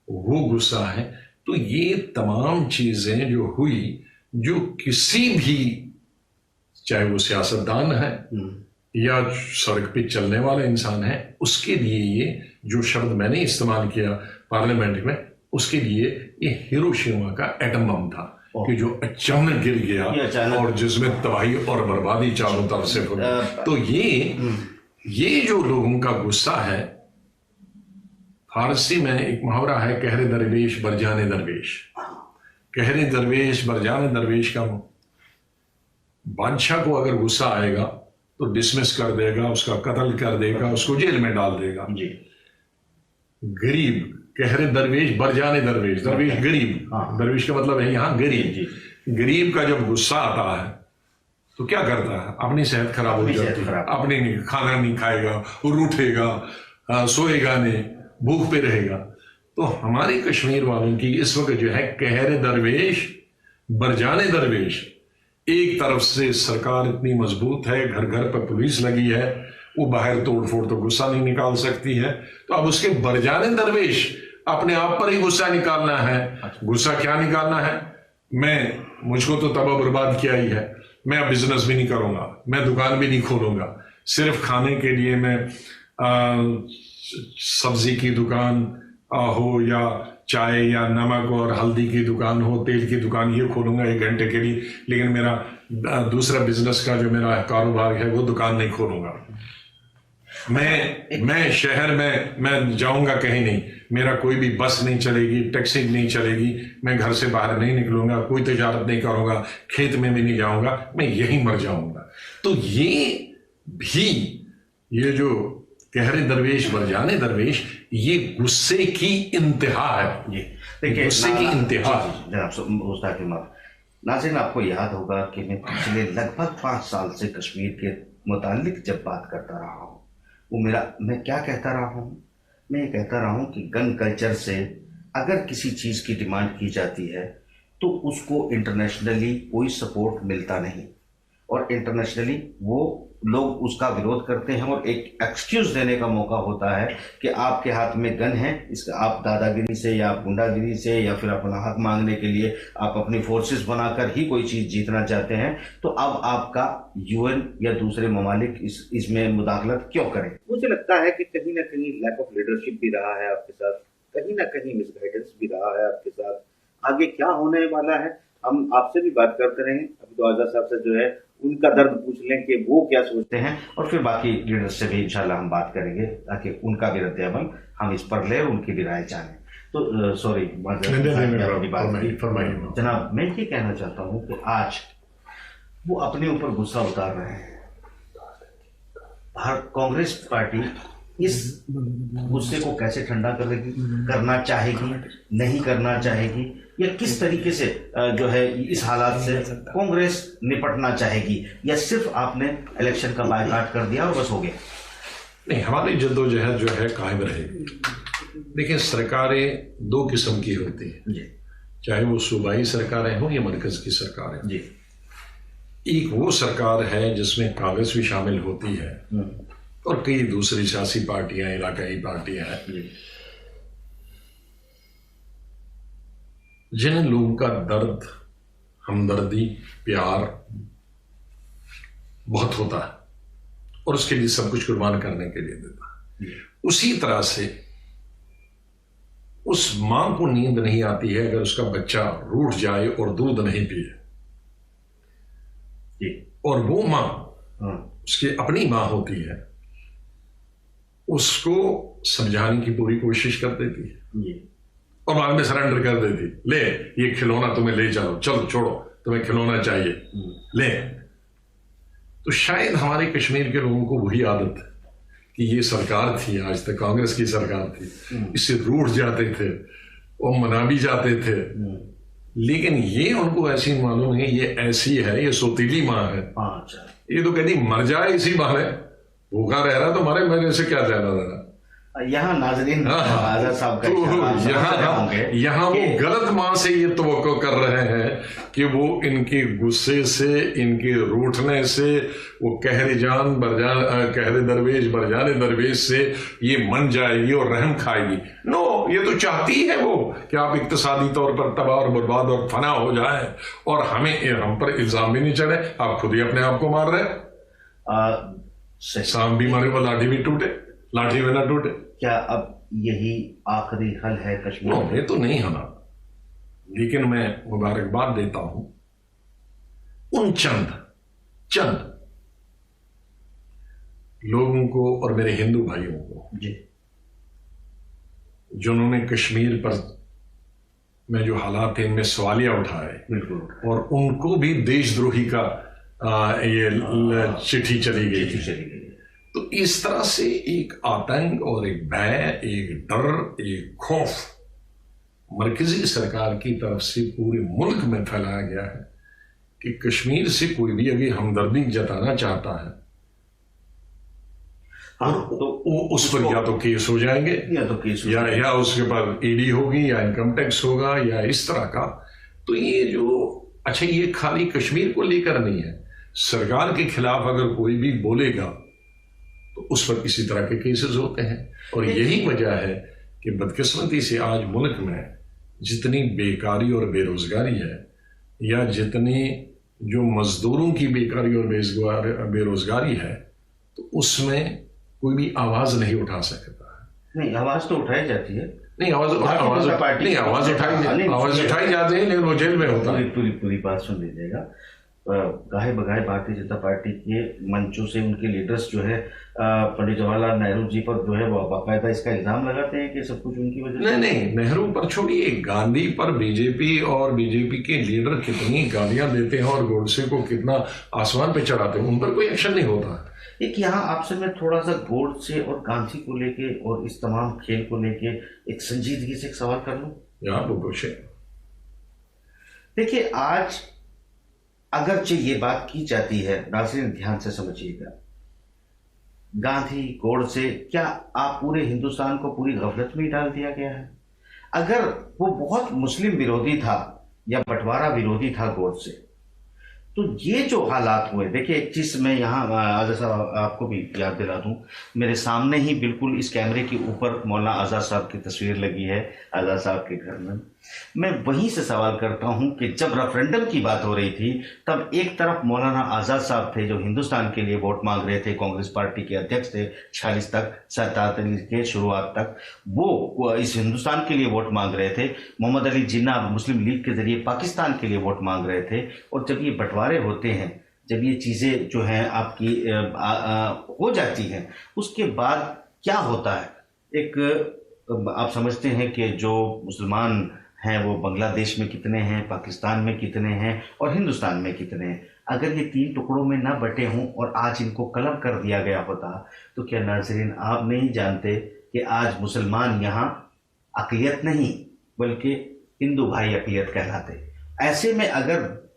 वो गुस्सा है। तो ये तमाम चीजें जो हुई, जो किसी भी, चाहे वो सियासतदान है या सड़क पे चलने वाला इंसान है, उसके लिए ये जो शब्द मैंने इस्तेमाल किया पार्लियामेंट में, उसके लिए ये हिरोशिमा का एटम बम था कि जो अचानक गिर गया और जिसमें तबाही और बर्बादी चारों तरफ से हुई। तो ये जो लोगों का गुस्सा है, फारसी में एक मुहावरा है, कहरे दरवेश बरजाने दरवेश। कहरे दरवेश बरजाने दरवेश का बादशाह को अगर गुस्सा आएगा तो डिसमिस कर देगा, उसका कत्ल कर देगा, उसको जेल में डाल देगा। गरीब कहरे दरवेश बरजाने दरवेश, दरवेश गरीब, दरवेश का मतलब है यहाँ गरीब। गरीब का जब गुस्सा आता है तो क्या करता है, अपनी सेहत खराब हो जाती है, अपनी खाना नहीं खाएगा, वो रूठेगा, सोएगा नहीं, भूख पे रहेगा। तो हमारे कश्मीर वालों की इस वक्त जो है कहरे दरवेश बरजाने दरवेश। एक तरफ से सरकार इतनी मजबूत है, घर घर पर पुलिस लगी है, वो बाहर तोड़ फोड़ तो गुस्सा नहीं निकाल सकती है, तो अब उसके बरजाने दरवेश अपने आप पर ही गुस्सा निकालना है। गुस्सा क्या निकालना है, मुझको तो तबाह बर्बाद किया ही है, मैं अब बिजनेस भी नहीं करूंगा, मैं दुकान भी नहीं खोलूंगा, सिर्फ खाने के लिए मैं सब्जी की दुकान हो या चाय या नमक और हल्दी की दुकान हो, तेल की दुकान, ये खोलूंगा 1 घंटे के लिए, लेकिन मेरा दूसरा बिजनेस का जो मेरा कारोबार है वो दुकान नहीं खोलूंगा। मैं शहर में मैं जाऊंगा कहीं नहीं, मेरा कोई भी बस नहीं चलेगी, टैक्सी नहीं चलेगी, मैं घर से बाहर नहीं निकलूंगा, कोई तजारत नहीं करूंगा, खेत में भी नहीं जाऊंगा, मैं यहीं मर जाऊंगा। तो ये जो कहरे दरवेश बरजाने दरवेश, ये गुस्से की इंतहा है। देखिए गुस्से की इंतहा। नाज़रीन, आपको याद होगा कि मैं पिछले लगभग 5 साल से कश्मीर के मुतालिक जब बात करता रहा हूँ, मैं क्या कहता रहा हूँ, मैं ये कहता रहा हूँ कि गन कल्चर से अगर किसी चीज़ की डिमांड की जाती है तो उसको इंटरनेशनली कोई सपोर्ट मिलता नहीं। और इंटरनेशनली वो लोग उसका विरोध करते हैं और एक एक्सक्यूज देने का मौका होता है कि आपके हाथ में गन है, इसका आप दादागिरी से या गुंडागिरी से या फिर अपना हक मांगने के लिए आप अपनी फोर्सेस बनाकर ही कोई चीज जीतना चाहते हैं, तो अब आपका यूएन या दूसरे ममालिक इसमें मुदाखलत क्यों करें? मुझे लगता है कि कहीं ना कहीं लैक ऑफ लीडरशिप भी रहा है आपके साथ, कहीं ना कहीं मिसगाइडेंस भी रहा है आपके साथ। आगे क्या होने वाला है हम आपसे भी बात करते रहेंगे, अभी तो आजाद साहब से जो है उनका दर्द पूछ लें कि वो क्या सोचते हैं, और फिर बाकी लीडर्स से भी इंशाल्लाह हम बात करेंगे ताकि उनका भी रद्द-ए-अमल हम इस पर लें और उनकी भी राय जानें। तो सॉरी जनाब, मैं ये कहना चाहता हूँ कि आज वो अपने ऊपर गुस्सा उतार रहे हैं। कांग्रेस पार्टी इस गुस्से को कैसे ठंडा करना चाहेगी, नहीं करना चाहेगी, या किस तरीके से जो है इस हालात से कांग्रेस निपटना चाहेगी, या सिर्फ आपने इलेक्शन का बायकॉट कर दिया और बस हो गया? नहीं, हमारी जद्दोजहद जो है कायम रहेगी। देखिए, सरकारें दो किस्म की होती हैं, चाहे वो सूबाई सरकारें हों या मरकज की सरकारें जी। एक वो सरकार है जिसमें कांग्रेस भी शामिल होती है और कई दूसरी सियासी पार्टियां, इलाकाई पार्टियां हैं, जिन लोगों का दर्द, हमदर्दी, प्यार बहुत होता है और उसके लिए सब कुछ कुर्बान करने के लिए देता है। उसी तरह से उस मां को नींद नहीं आती है अगर उसका बच्चा रूठ जाए और दूध नहीं पिए, और वो मां उसकी अपनी मां होती है, उसको समझाने की पूरी कोशिश कर देती है और बाद में सरेंडर कर देती, ले ये खिलौना तुम्हें ले चलो, चलो छोड़ो, तुम्हें खिलौना चाहिए ले। तो शायद हमारे कश्मीर के लोगों को वही आदत है कि ये सरकार थी, आज तक कांग्रेस की सरकार थी, इससे रूठ जाते थे और मना भी जाते थे, लेकिन ये उनको ऐसी मालूम है ये ऐसी है, ये सोतीली माँ है, ये तो कहती मर जाए इसी बहाने, भूखा रह रहा तो मारे मेरे से क्या ज्यादा ज्यादा। यहाँ नाजरीन आजाद साहब का यहाँ वो गलत माँ से ये तवक्को कर रहे हैं कि वो इनके गुस्से से, इनके रूठने से, वो कहरे दरवेश बरजाने दरवेश से ये मन जाएगी और रहम खाएगी। नो, ये तो चाहती है वो कि आप इक्तिसादी तौर पर तबाह और बर्बाद और फना हो जाए और हम पर इल्जाम भी नहीं चढ़े, आप खुद ही अपने आप को मार रहे। सांप भी मारे वो लाठी भी टूटे, लाठी में ना टूटे। क्या अब यही आखिरी हल है कश्मीर? ये तो नहीं होना, लेकिन मैं मुबारकबाद देता हूं उन चंद लोगों को और मेरे हिंदू भाइयों को जिन्होंने कश्मीर पर में जो हालात थे इनमें सवालिया उठाए और उनको भी देशद्रोही का ये चिट्ठी चली गई। तो इस तरह से एक आतंक और एक भय, एक डर, एक खौफ मरकजी सरकार की तरफ से पूरे मुल्क में फैलाया गया है कि कश्मीर से कोई भी अगर हमदर्दी जताना चाहता है तो उस पर या तो केस हो जाएंगे या उसके पास ईडी होगी या इनकम टैक्स होगा या इस तरह का। तो ये जो अच्छा, ये खाली कश्मीर को लेकर नहीं है, सरकार के खिलाफ अगर कोई भी बोलेगा तो उस पर किसी तरह के केसेस होते हैं। और यही वजह है कि बदकिस्मती से आज मुल्क में जितनी बेकारी और बेरोजगारी है, या जितनी जो मजदूरों की बेकारी और बेरोजगारी है, तो उसमें कोई भी आवाज नहीं उठा सकता है। नहीं, आवाज तो उठाई जाती है। नहीं, आवाज उठाई जाती है, लेकिन वो जेल में होता है। पूरी बात सुन लीजिएगा। गाहे बगाहे भारतीय जनता पार्टी के मंचों से उनके लीडर्स जो है पंडित जवाहरलाल नेहरू जी पर जो है वो बाकायदा इसका इल्जाम लगाते हैं कि सब कुछ उनकी वजह से। नहीं, नेहरू पर छोड़िए, गांधी पर बीजेपी और बीजेपी के लीडर कितनी गालियां देते हैं और गोडसे को कितना आसमान पे चढ़ाते हैं, उन पर कोई एक्शन नहीं होता। एक यहाँ आपसे मैं थोड़ा सा गोडसे और गांधी को लेके और इस तमाम खेल को लेके एक संजीदगी से एक सवाल कर लूं। यहाँ वो कुछ है। देखिए, आज अगरचे ये बात की जाती है, नाज़रीन ध्यान से समझिएगा, गांधी, गोडसे, क्या आप पूरे हिंदुस्तान को पूरी गफलत में डाल दिया गया है? अगर वो बहुत मुस्लिम विरोधी था या बंटवारा विरोधी था गोडसे, तो ये जो हालात हुए, देखिए एक चीज मैं यहाँ आज़ाद साहब आपको भी याद दिला दूं, मेरे सामने ही बिल्कुल इस कैमरे के ऊपर मौलाना आज़ाद साहब की तस्वीर लगी है, आज़ाद साहब के घर में। मैं वहीं से सवाल करता हूं कि जब रेफरेंडम की बात हो रही थी तब एक तरफ मौलाना आज़ाद साहब थे जो हिंदुस्तान के लिए वोट मांग रहे थे, कांग्रेस पार्टी के अध्यक्ष थे 46 तक, 47 के शुरुआत तक वो इस हिंदुस्तान के लिए वोट मांग रहे थे। मोहम्मद अली जिन्ना मुस्लिम लीग के जरिए पाकिस्तान के लिए वोट मांग रहे थे। और जब ये बंटवारे होते हैं, जब ये चीज़ें जो हैं आपकी हो जाती हैं, उसके बाद क्या होता है? एक आप समझते हैं कि जो मुसलमान हैं वो बांग्लादेश में कितने हैं, पाकिस्तान में कितने हैं और हिंदुस्तान में कितने हैं। अगर ये 3 टुकड़ों में ना बटे हों और आज इनको कलम कर दिया गया होता, तो क्या नाज़रीन आप नहीं जानते कि आज मुसलमान यहाँ अक़लियत नहीं बल्कि हिंदू भाई अक़लियत कहलाते। ऐसे में अगर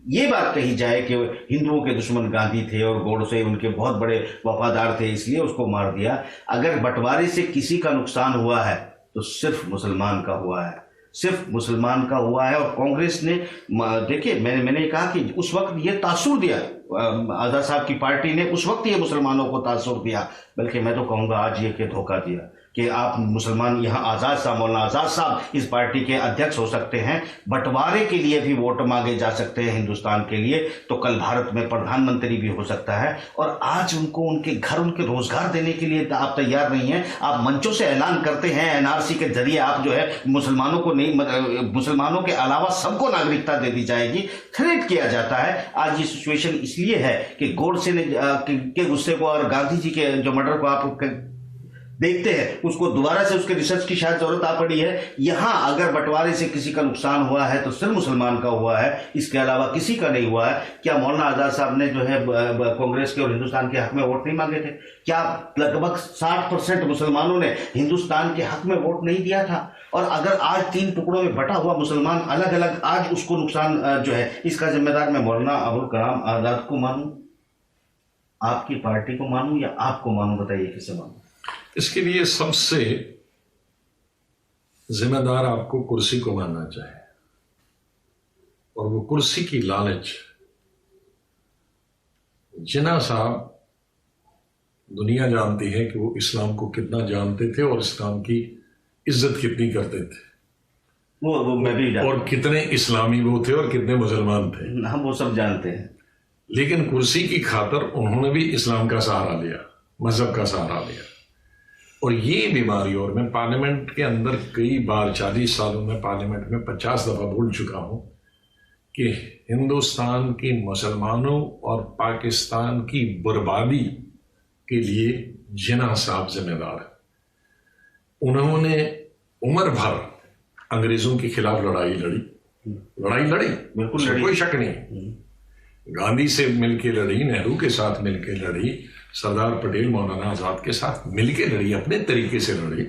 ये बात कही जाए कि हिंदुओं के दुश्मन गांधी थे और गोडसे उनके बहुत बड़े वफादार थे इसलिए उसको मार दिया, अगर बंटवारे से किसी का नुकसान हुआ है तो सिर्फ मुसलमान का हुआ है, सिर्फ मुसलमान का हुआ है। और कांग्रेस ने, देखिए मैंने कहा कि उस वक्त ये तासुर दिया, आज़ाद साहब की पार्टी ने उस वक्त ये मुसलमानों को तासुर दिया, बल्कि मैं तो कहूँगा आज ये कि धोखा दिया कि आप मुसलमान यहाँ आज़ाद साहब, मौलाना आज़ाद साहब इस पार्टी के अध्यक्ष हो सकते हैं, बंटवारे के लिए भी वोट मांगे जा सकते हैं हिंदुस्तान के लिए, तो कल भारत में प्रधानमंत्री भी हो सकता है। और आज उनको उनके घर, उनके रोजगार देने के लिए आप तैयार नहीं हैं। आप मंचों से ऐलान करते हैं एनआरसी के जरिए आप जो है मुसलमानों को नहीं, मुसलमानों के अलावा सबको नागरिकता दे दी जाएगी, थ्रेट किया जाता है। आज ये सिचुएशन इसलिए है कि गोडसे ने के गुस्से को और गांधी जी के जो मर्डर को आप देखते हैं, उसको दोबारा से उसके रिसर्च की शायद जरूरत आ पड़ी है। यहां अगर बंटवारे से किसी का नुकसान हुआ है तो सिर्फ मुसलमान का हुआ है, इसके अलावा किसी का नहीं हुआ है। क्या मौलाना आज़ाद साहब ने जो है कांग्रेस के और हिंदुस्तान के हक में वोट नहीं मांगे थे? क्या लगभग 60% मुसलमानों ने हिंदुस्तान के हक में वोट नहीं दिया था? और अगर आज 3 टुकड़ों में बटा हुआ मुसलमान अलग अलग आज उसको नुकसान जो है, इसका जिम्मेदार मैं मौलाना अबुल कलाम आजाद को मानूं, आपकी पार्टी को मानूं या आपको मानूं? बताइए किसे मानूं? इसके लिए सबसे जिम्मेदार आपको कुर्सी को मानना चाहिए, और वो कुर्सी की लालच। जिन्ना साहब, दुनिया जानती है कि वो इस्लाम को कितना जानते थे और इस्लाम की इज्जत कितनी करते थे, वो मैं भी जानता हूं। और कितने इस्लामी वो थे और कितने मुसलमान थे, हम वो सब जानते हैं। लेकिन कुर्सी की खातर उन्होंने भी इस्लाम का सहारा लिया, मजहब का सहारा लिया। और ये बीमारी, और मैं पार्लियामेंट के अंदर कई बार 40 सालों में पार्लियामेंट में 50 दफा बोल चुका हूं कि हिंदुस्तान के मुसलमानों और पाकिस्तान की बर्बादी के लिए जिन्ना साहब जिम्मेदार है। उन्होंने उम्र भर अंग्रेजों के खिलाफ लड़ाई लड़ी, बिल्कुल कोई शक नहीं। गांधी से मिलके लड़ी, नेहरू के साथ मिलके लड़ी, सरदार पटेल मौलाना आजाद के साथ मिलके लड़ी, अपने तरीके से लड़ी।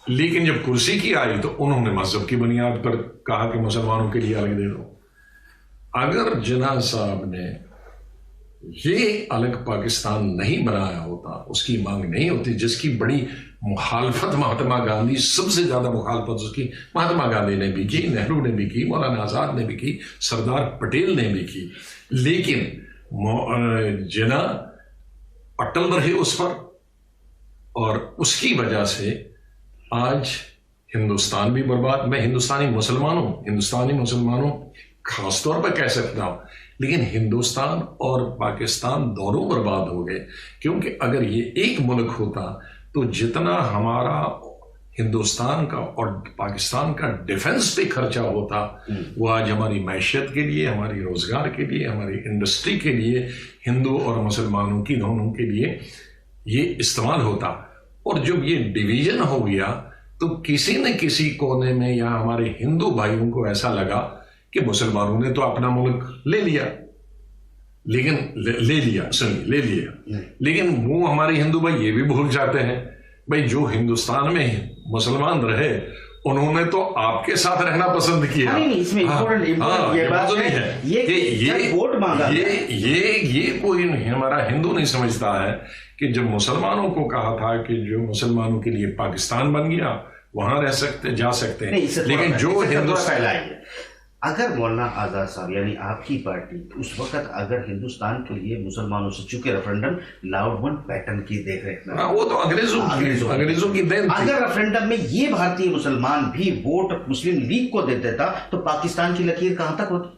लेकिन जब कुर्सी की आई तो उन्होंने मजहब की बुनियाद पर कहा कि मुसलमानों के लिए अलग दे दो। अगर जिन्ना साहब ने ये अलग पाकिस्तान नहीं बनाया होता, उसकी मांग नहीं होती, जिसकी बड़ी मुखालफत महात्मा गांधी, सबसे ज्यादा मुखालफत उसकी महात्मा गांधी ने भी की, नेहरू ने भी की, मौलाना आजाद ने भी की, सरदार पटेल ने भी की, लेकिन जिन्ना अटल रहे उस पर, और उसकी वजह से आज हिंदुस्तान भी बर्बाद। मैं हिंदुस्तानी मुसलमानों खासतौर पर कह सकता हूं, लेकिन हिंदुस्तान और पाकिस्तान दोनों बर्बाद हो गए। क्योंकि अगर ये एक मुल्क होता तो जितना हमारा हिंदुस्तान का और पाकिस्तान का डिफेंस पे खर्चा होता, वो आज हमारी मैशियत के लिए, हमारी रोजगार के लिए, हमारी इंडस्ट्री के लिए, हिंदू और मुसलमानों की दोनों के लिए ये इस्तेमाल होता। और जब ये डिवीजन हो गया तो किसी न किसी कोने में या हमारे हिंदू भाइयों को ऐसा लगा कि मुसलमानों ने तो अपना मुल्क ले लिया, लेकिन वो हमारे हिंदू भाई ये भी भूल जाते हैं, भाई जो हिंदुस्तान में मुसलमान रहे उन्होंने तो आपके साथ रहना पसंद किया। इसमें ये बात नहीं है ये वोट मांगा, ये कोई हमारा हिंदू नहीं समझता है कि जब मुसलमानों को कहा था कि जो मुसलमानों के लिए पाकिस्तान बन गया वहां रह सकते, जा सकते हैं, लेकिन जो हिंदुस्तान, अगर मौलाना आज़ाद साहब यानी आपकी पार्टी उस वक्त अगर हिंदुस्तान के लिए मुसलमानों से, चूंकि रेफरेंडम लाउडमन पैटर्न की देखरेख में, वो तो अंग्रेजों की देन थी। अगर रेफरेंडम में ये भारतीय मुसलमान भी वोट मुस्लिम लीग को दे देता तो पाकिस्तान की लकीर कहां तक होती?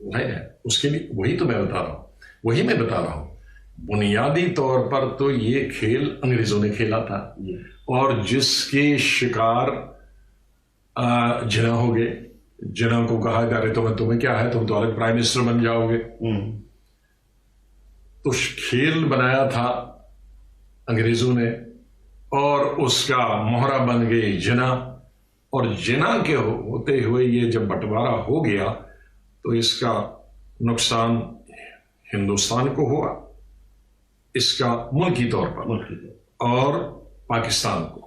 नहीं, उसके लिए वही तो मैं बता रहा हूं। बुनियादी तौर पर तो ये खेल अंग्रेजों ने खेला था, और जिसके शिकार जिना हो गए, जिना को कहा जा रहे तुम्हें क्या है, तुम तो अलग प्राइम मिनिस्टर बन जाओगे। तो खेल बनाया था अंग्रेजों ने, और उसका मोहरा बन गई जिना, और जिना के होते हुए ये जब बंटवारा हो गया तो इसका नुकसान हिंदुस्तान को हुआ, इसका मुल्की तौर पर, और पाकिस्तान को।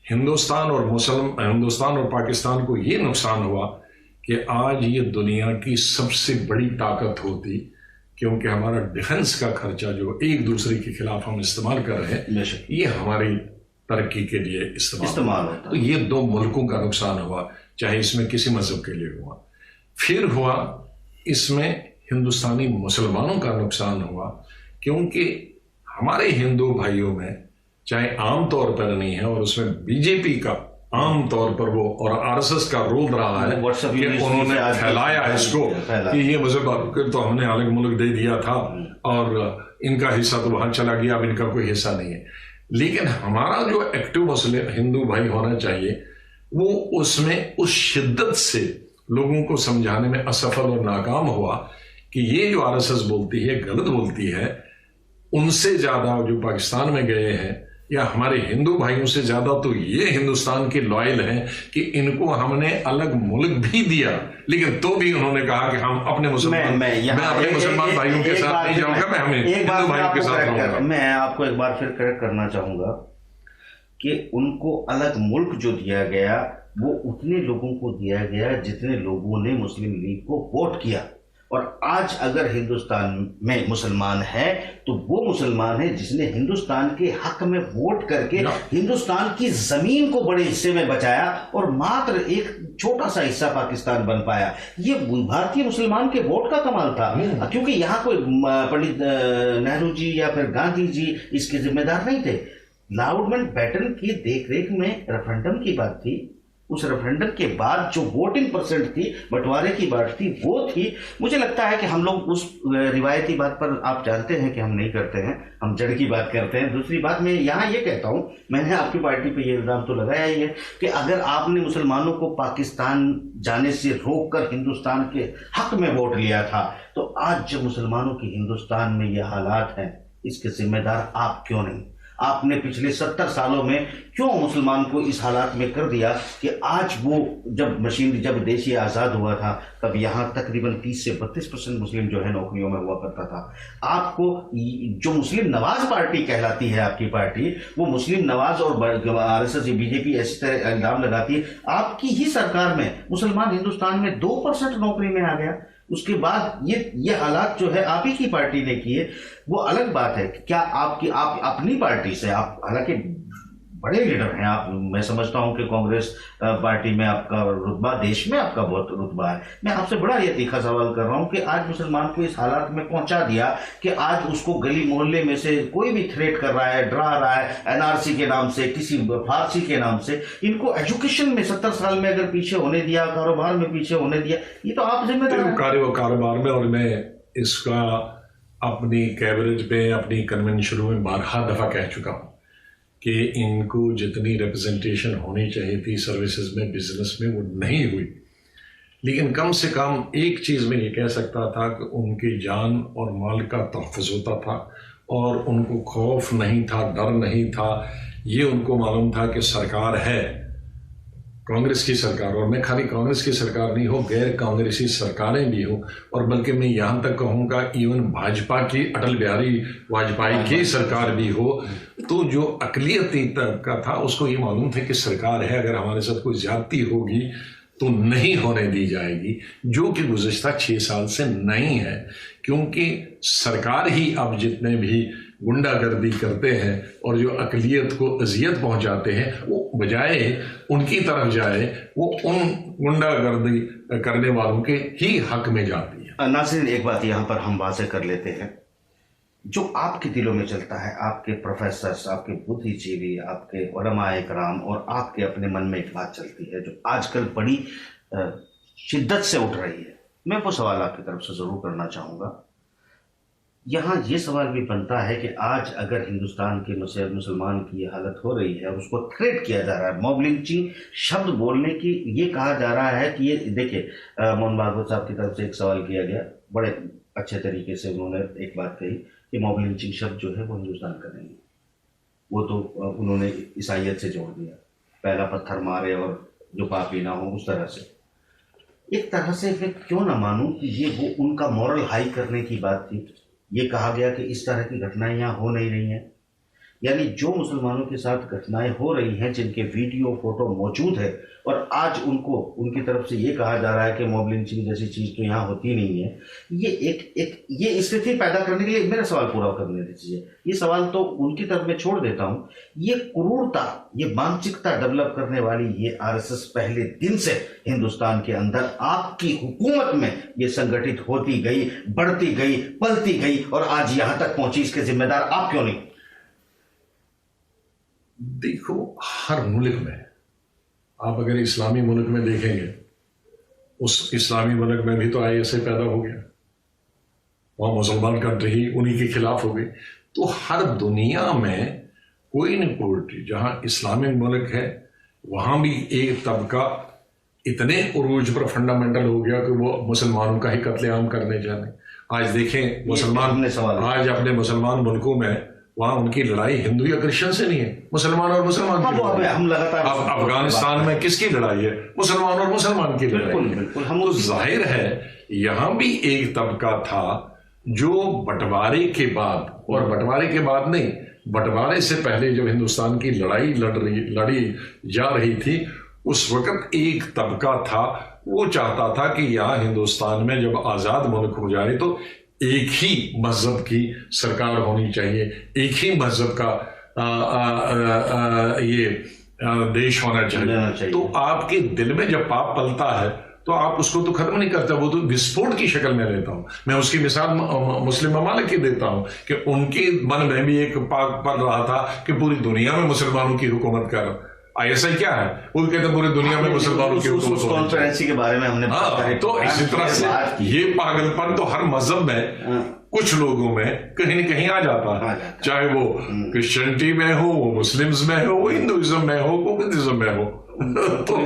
हिंदुस्तान और पाकिस्तान को ये नुकसान हुआ कि आज ये दुनिया की सबसे बड़ी ताकत होती, क्योंकि हमारा डिफेंस का खर्चा जो एक दूसरे के खिलाफ हम इस्तेमाल कर रहे हैं, ये हमारी तरक्की के लिए इस्तेमाल होता। तो ये दो मुल्कों का नुकसान हुआ, चाहे इसमें किसी मजहब के लिए हुआ। फिर हुआ इसमें हिंदुस्तानी मुसलमानों का नुकसान हुआ, क्योंकि हमारे हिंदू भाइयों में चाहे आम तौर पर नहीं है, और उसमें बीजेपी का आम तौर पर वो और आरएसएस का रोल रहा है कि उन्होंने फैलाया इसको कि ये मजहब तो हमने अलग मुल्क दे दिया था और इनका हिस्सा तो वहां चला गया, अब इनका कोई हिस्सा नहीं है। लेकिन हमारा जो एक्टिव मुस्लिम हिंदू भाई होना चाहिए, वो उसमें उस शिद्दत से लोगों को समझाने में असफल और नाकाम हुआ कि ये जो आरएसएस बोलती है गलत बोलती है। उनसे ज्यादा जो पाकिस्तान में गए हैं या हमारे हिंदू भाइयों से ज्यादा तो ये हिंदुस्तान के लॉयल हैं कि इनको हमने अलग मुल्क भी दिया, लेकिन तो भी उन्होंने कहा कि हम अपने मुसलमान मैं अपने मुसलमान भाइयों के साथ नहीं जाऊंगा, मैं हमें हिंदू भाइयों के साथ रहूंगा। मैं आपको एक बार फिर करेक्ट करना चाहूंगा कि उनको अलग मुल्क जो दिया गया वो उतने लोगों को दिया गया जितने लोगों ने मुस्लिम लीग को वोट किया। और आज अगर हिंदुस्तान में मुसलमान है तो वो मुसलमान है जिसने हिंदुस्तान के हक में वोट करके हिंदुस्तान की जमीन को बड़े हिस्से में बचाया और मात्र एक छोटा सा हिस्सा पाकिस्तान बन पाया। ये भारतीय मुसलमान के वोट का कमाल था, क्योंकि यहाँ कोई पंडित नेहरू जी या फिर गांधी जी इसके जिम्मेदार नहीं थे। लाउडमन पैटर्न की देखरेख में रेफरेंडम की बात थी, उस रेफरेंडम के बाद जो वोटिंग परसेंट थी, बंटवारे की बात थी, वो थी। मुझे लगता है कि हम लोग उस रिवायती बात पर, आप जानते हैं कि हम नहीं करते हैं, हम जड़ की बात करते हैं। दूसरी बात मैं यहाँ ये कहता हूँ, मैंने आपकी पार्टी पे ये इल्जाम तो लगाया ही है कि अगर आपने मुसलमानों को पाकिस्तान जाने से रोककर हिंदुस्तान के हक में वोट लिया था, तो आज जब मुसलमानों की हिंदुस्तान में ये हालात हैं, इसके जिम्मेदार आप क्यों नहीं? आपने पिछले 70 सालों में क्यों मुसलमान को इस हालात में कर दिया कि आज वो जब देश ये आज़ाद हुआ था तब यहाँ तकरीबन 30 से 32% मुस्लिम जो है नौकरियों में हुआ करता था। आपको जो मुस्लिम नवाज पार्टी कहलाती है आपकी पार्टी, वो मुस्लिम नवाज और आरएसएस बीजेपी ऐसी तरह इल्जाम लगाती है। आपकी ही सरकार में मुसलमान हिंदुस्तान में 2% नौकरी में आ गया। उसके बाद ये हालात जो है आप ही की पार्टी ने किए, वो अलग बात है। क्या आप अपनी पार्टी से, आप हालांकि बड़े लीडर हैं आप, मैं समझता हूं कि कांग्रेस पार्टी में आपका रुतबा, देश में आपका बहुत रुतबा है। मैं आपसे बड़ा ये तीखा सवाल कर रहा हूं कि आज मुसलमान को इस हालात में पहुंचा दिया कि आज उसको गली मोहल्ले में से कोई भी थ्रेट कर रहा है, डरा रहा है, एनआरसी के नाम से, किसी फारसी के नाम से। इनको एजुकेशन में 70 साल में अगर पीछे होने दिया, कारोबार में पीछे होने दिया, ये तो आप जिम्मेदार कारोबार में। और मैं इसका अपनी कैबिनेट में, अपनी कन्वेंशनों में 12 दफा कह चुका हूं कि इनको जितनी रिप्रेजेंटेशन होनी चाहिए थी सर्विसेज में, बिजनेस में, वो नहीं हुई। लेकिन कम से कम एक चीज़ में ये कह सकता था कि उनकी जान और माल का तहफ़्फ़ुज़ होता था और उनको खौफ नहीं था, डर नहीं था। ये उनको मालूम था कि सरकार है, कांग्रेस की सरकार, और मैं खाली कांग्रेस की सरकार नहीं हो, गैर कांग्रेसी सरकारें भी हो, और बल्कि मैं यहाँ तक कहूँगा इवन भाजपा की, अटल बिहारी वाजपेयी की सरकार भी हो, तो जो अक़लियती तबका था उसको ये मालूम था कि सरकार है, अगर हमारे साथ कोई ज्यादती होगी तो नहीं होने दी जाएगी, जो कि गुज़िश्ता 6 साल से नहीं है, क्योंकि सरकार ही अब जितने भी गुंडागर्दी करते हैं और जो अक़लियत को अजियत पहुंचाते हैं, वो बजाय उनकी तरफ जाए, वो उन गुंडागर्दी करने वालों के ही हक में जाती है। नाज़रीन, एक बात यहाँ पर हम वाज़ेह कर लेते हैं, जो आपके दिलों में चलता है, आपके प्रोफेसर्स, आपके बुद्धिजीवी, आपके उलमाए कराम और आपके अपने मन में एक बात चलती है जो आजकल बड़ी शिद्दत से उठ रही है, मैं वो सवाल आपकी तरफ से ज़रूर करना चाहूँगा। यहाँ ये सवाल भी बनता है कि आज अगर हिंदुस्तान के मुसलमान की ये हालत हो रही है, उसको थ्रेट किया जा रहा है, मॉब लिंचिंग शब्द बोलने की ये कहा जा रहा है कि ये देखिए, मोहन भागवत साहब की तरफ से एक सवाल किया गया, बड़े अच्छे तरीके से उन्होंने एक बात कही कि मॉब लिंचिंग शब्द जो है वो हिंदुस्तान का नहीं है, वो तो उन्होंने ईसाइयत से जोड़ दिया, पहला पत्थर मारे और जो पापी ना हो, उस तरह से। एक तरह से मैं क्यों ना मानूं कि ये वो उनका मॉरल हाई करने की बात थी। ये कहा गया कि इस तरह की घटनाएं यहाँ हो नहीं रही हैं, यानी जो मुसलमानों के साथ घटनाएं हो रही हैं, जिनके वीडियो फोटो मौजूद है, और आज उनको उनकी तरफ से ये कहा जा रहा है कि मॉब लिंचिंग जैसी चीज़ तो यहाँ होती नहीं है। ये स्थिति पैदा करने के लिए मेरा सवाल पूरा करने दीजिए, ये सवाल तो उनकी तरफ मैं छोड़ देता हूँ। ये क्रूरता, ये मानसिकता डेवलप करने वाली ये आरएसएस पहले दिन से हिंदुस्तान के अंदर आपकी हुकूमत में ये संगठित होती गई, बढ़ती गई, पलती गई, और आज यहाँ तक पहुंची। इसके जिम्मेदार आप क्यों नहीं? देखो, हर मुल्क में, आप अगर इस्लामी मुल्क में देखेंगे, उस इस्लामी मुल्क में भी तो ISI पैदा हो गया, वहाँ मुसलमान कंट्री ही उन्हीं के खिलाफ हो गई। तो हर दुनिया में कोई न कोई, जहाँ इस्लामिक मुल्क है, वहाँ भी एक तबका इतने उरूज पर फंडामेंटल हो गया कि वो मुसलमानों का ही कत्लेआम करने जाने। आज देखें, मुसलमान आज अपने मुसलमान मुल्कों में, वहाँ उनकी लड़ाई हिंदू या क्रिश्चियन से नहीं है, मुसलमान और मुसलमान की लड़ाई। हम लगातार अब अफगानिस्तान में किसकी लड़ाई है? मुसलमान और मुसलमान की लड़ाई है। तो जाहिर है यहाँ भी एक तबका था जो बंटवारे के बाद, और बंटवारे के बाद नहीं, बंटवारे से पहले जब हिंदुस्तान की लड़ाई लड़ी जा रही थी, उस वक्त एक तबका था, वो चाहता था कि यहाँ हिंदुस्तान में जब आज़ाद मुल्क हो जाए तो एक ही मजहब की सरकार होनी चाहिए, एक ही मजहब का देश होना चाहिए। तो आपके दिल में जब पाप पलता है तो आप उसको तो खत्म नहीं करते, वो तो विस्फोट की शक्ल में लेता हूं। मैं उसकी मिसाल मुस्लिम ममालिक की देता हूं कि उनके मन में भी एक पाप पल रहा था कि पूरी दुनिया में मुसलमानों की हुकूमत कर। ISI क्या है? वो कहते हैं पूरी दुनिया में मुसलमानों की हुकूमत। कॉन्फ्रेंस के बारे में हमने तो इसी तरह से ये पागलपन तो हर मजहब में कुछ लोगों में कहीं न कहीं आ जाता है, चाहे वो क्रिश्चियनिटी में हो, वो मुस्लिम्स में हो, वो हिंदुइज्म में हो, वो बुद्धिज्म में हो। तो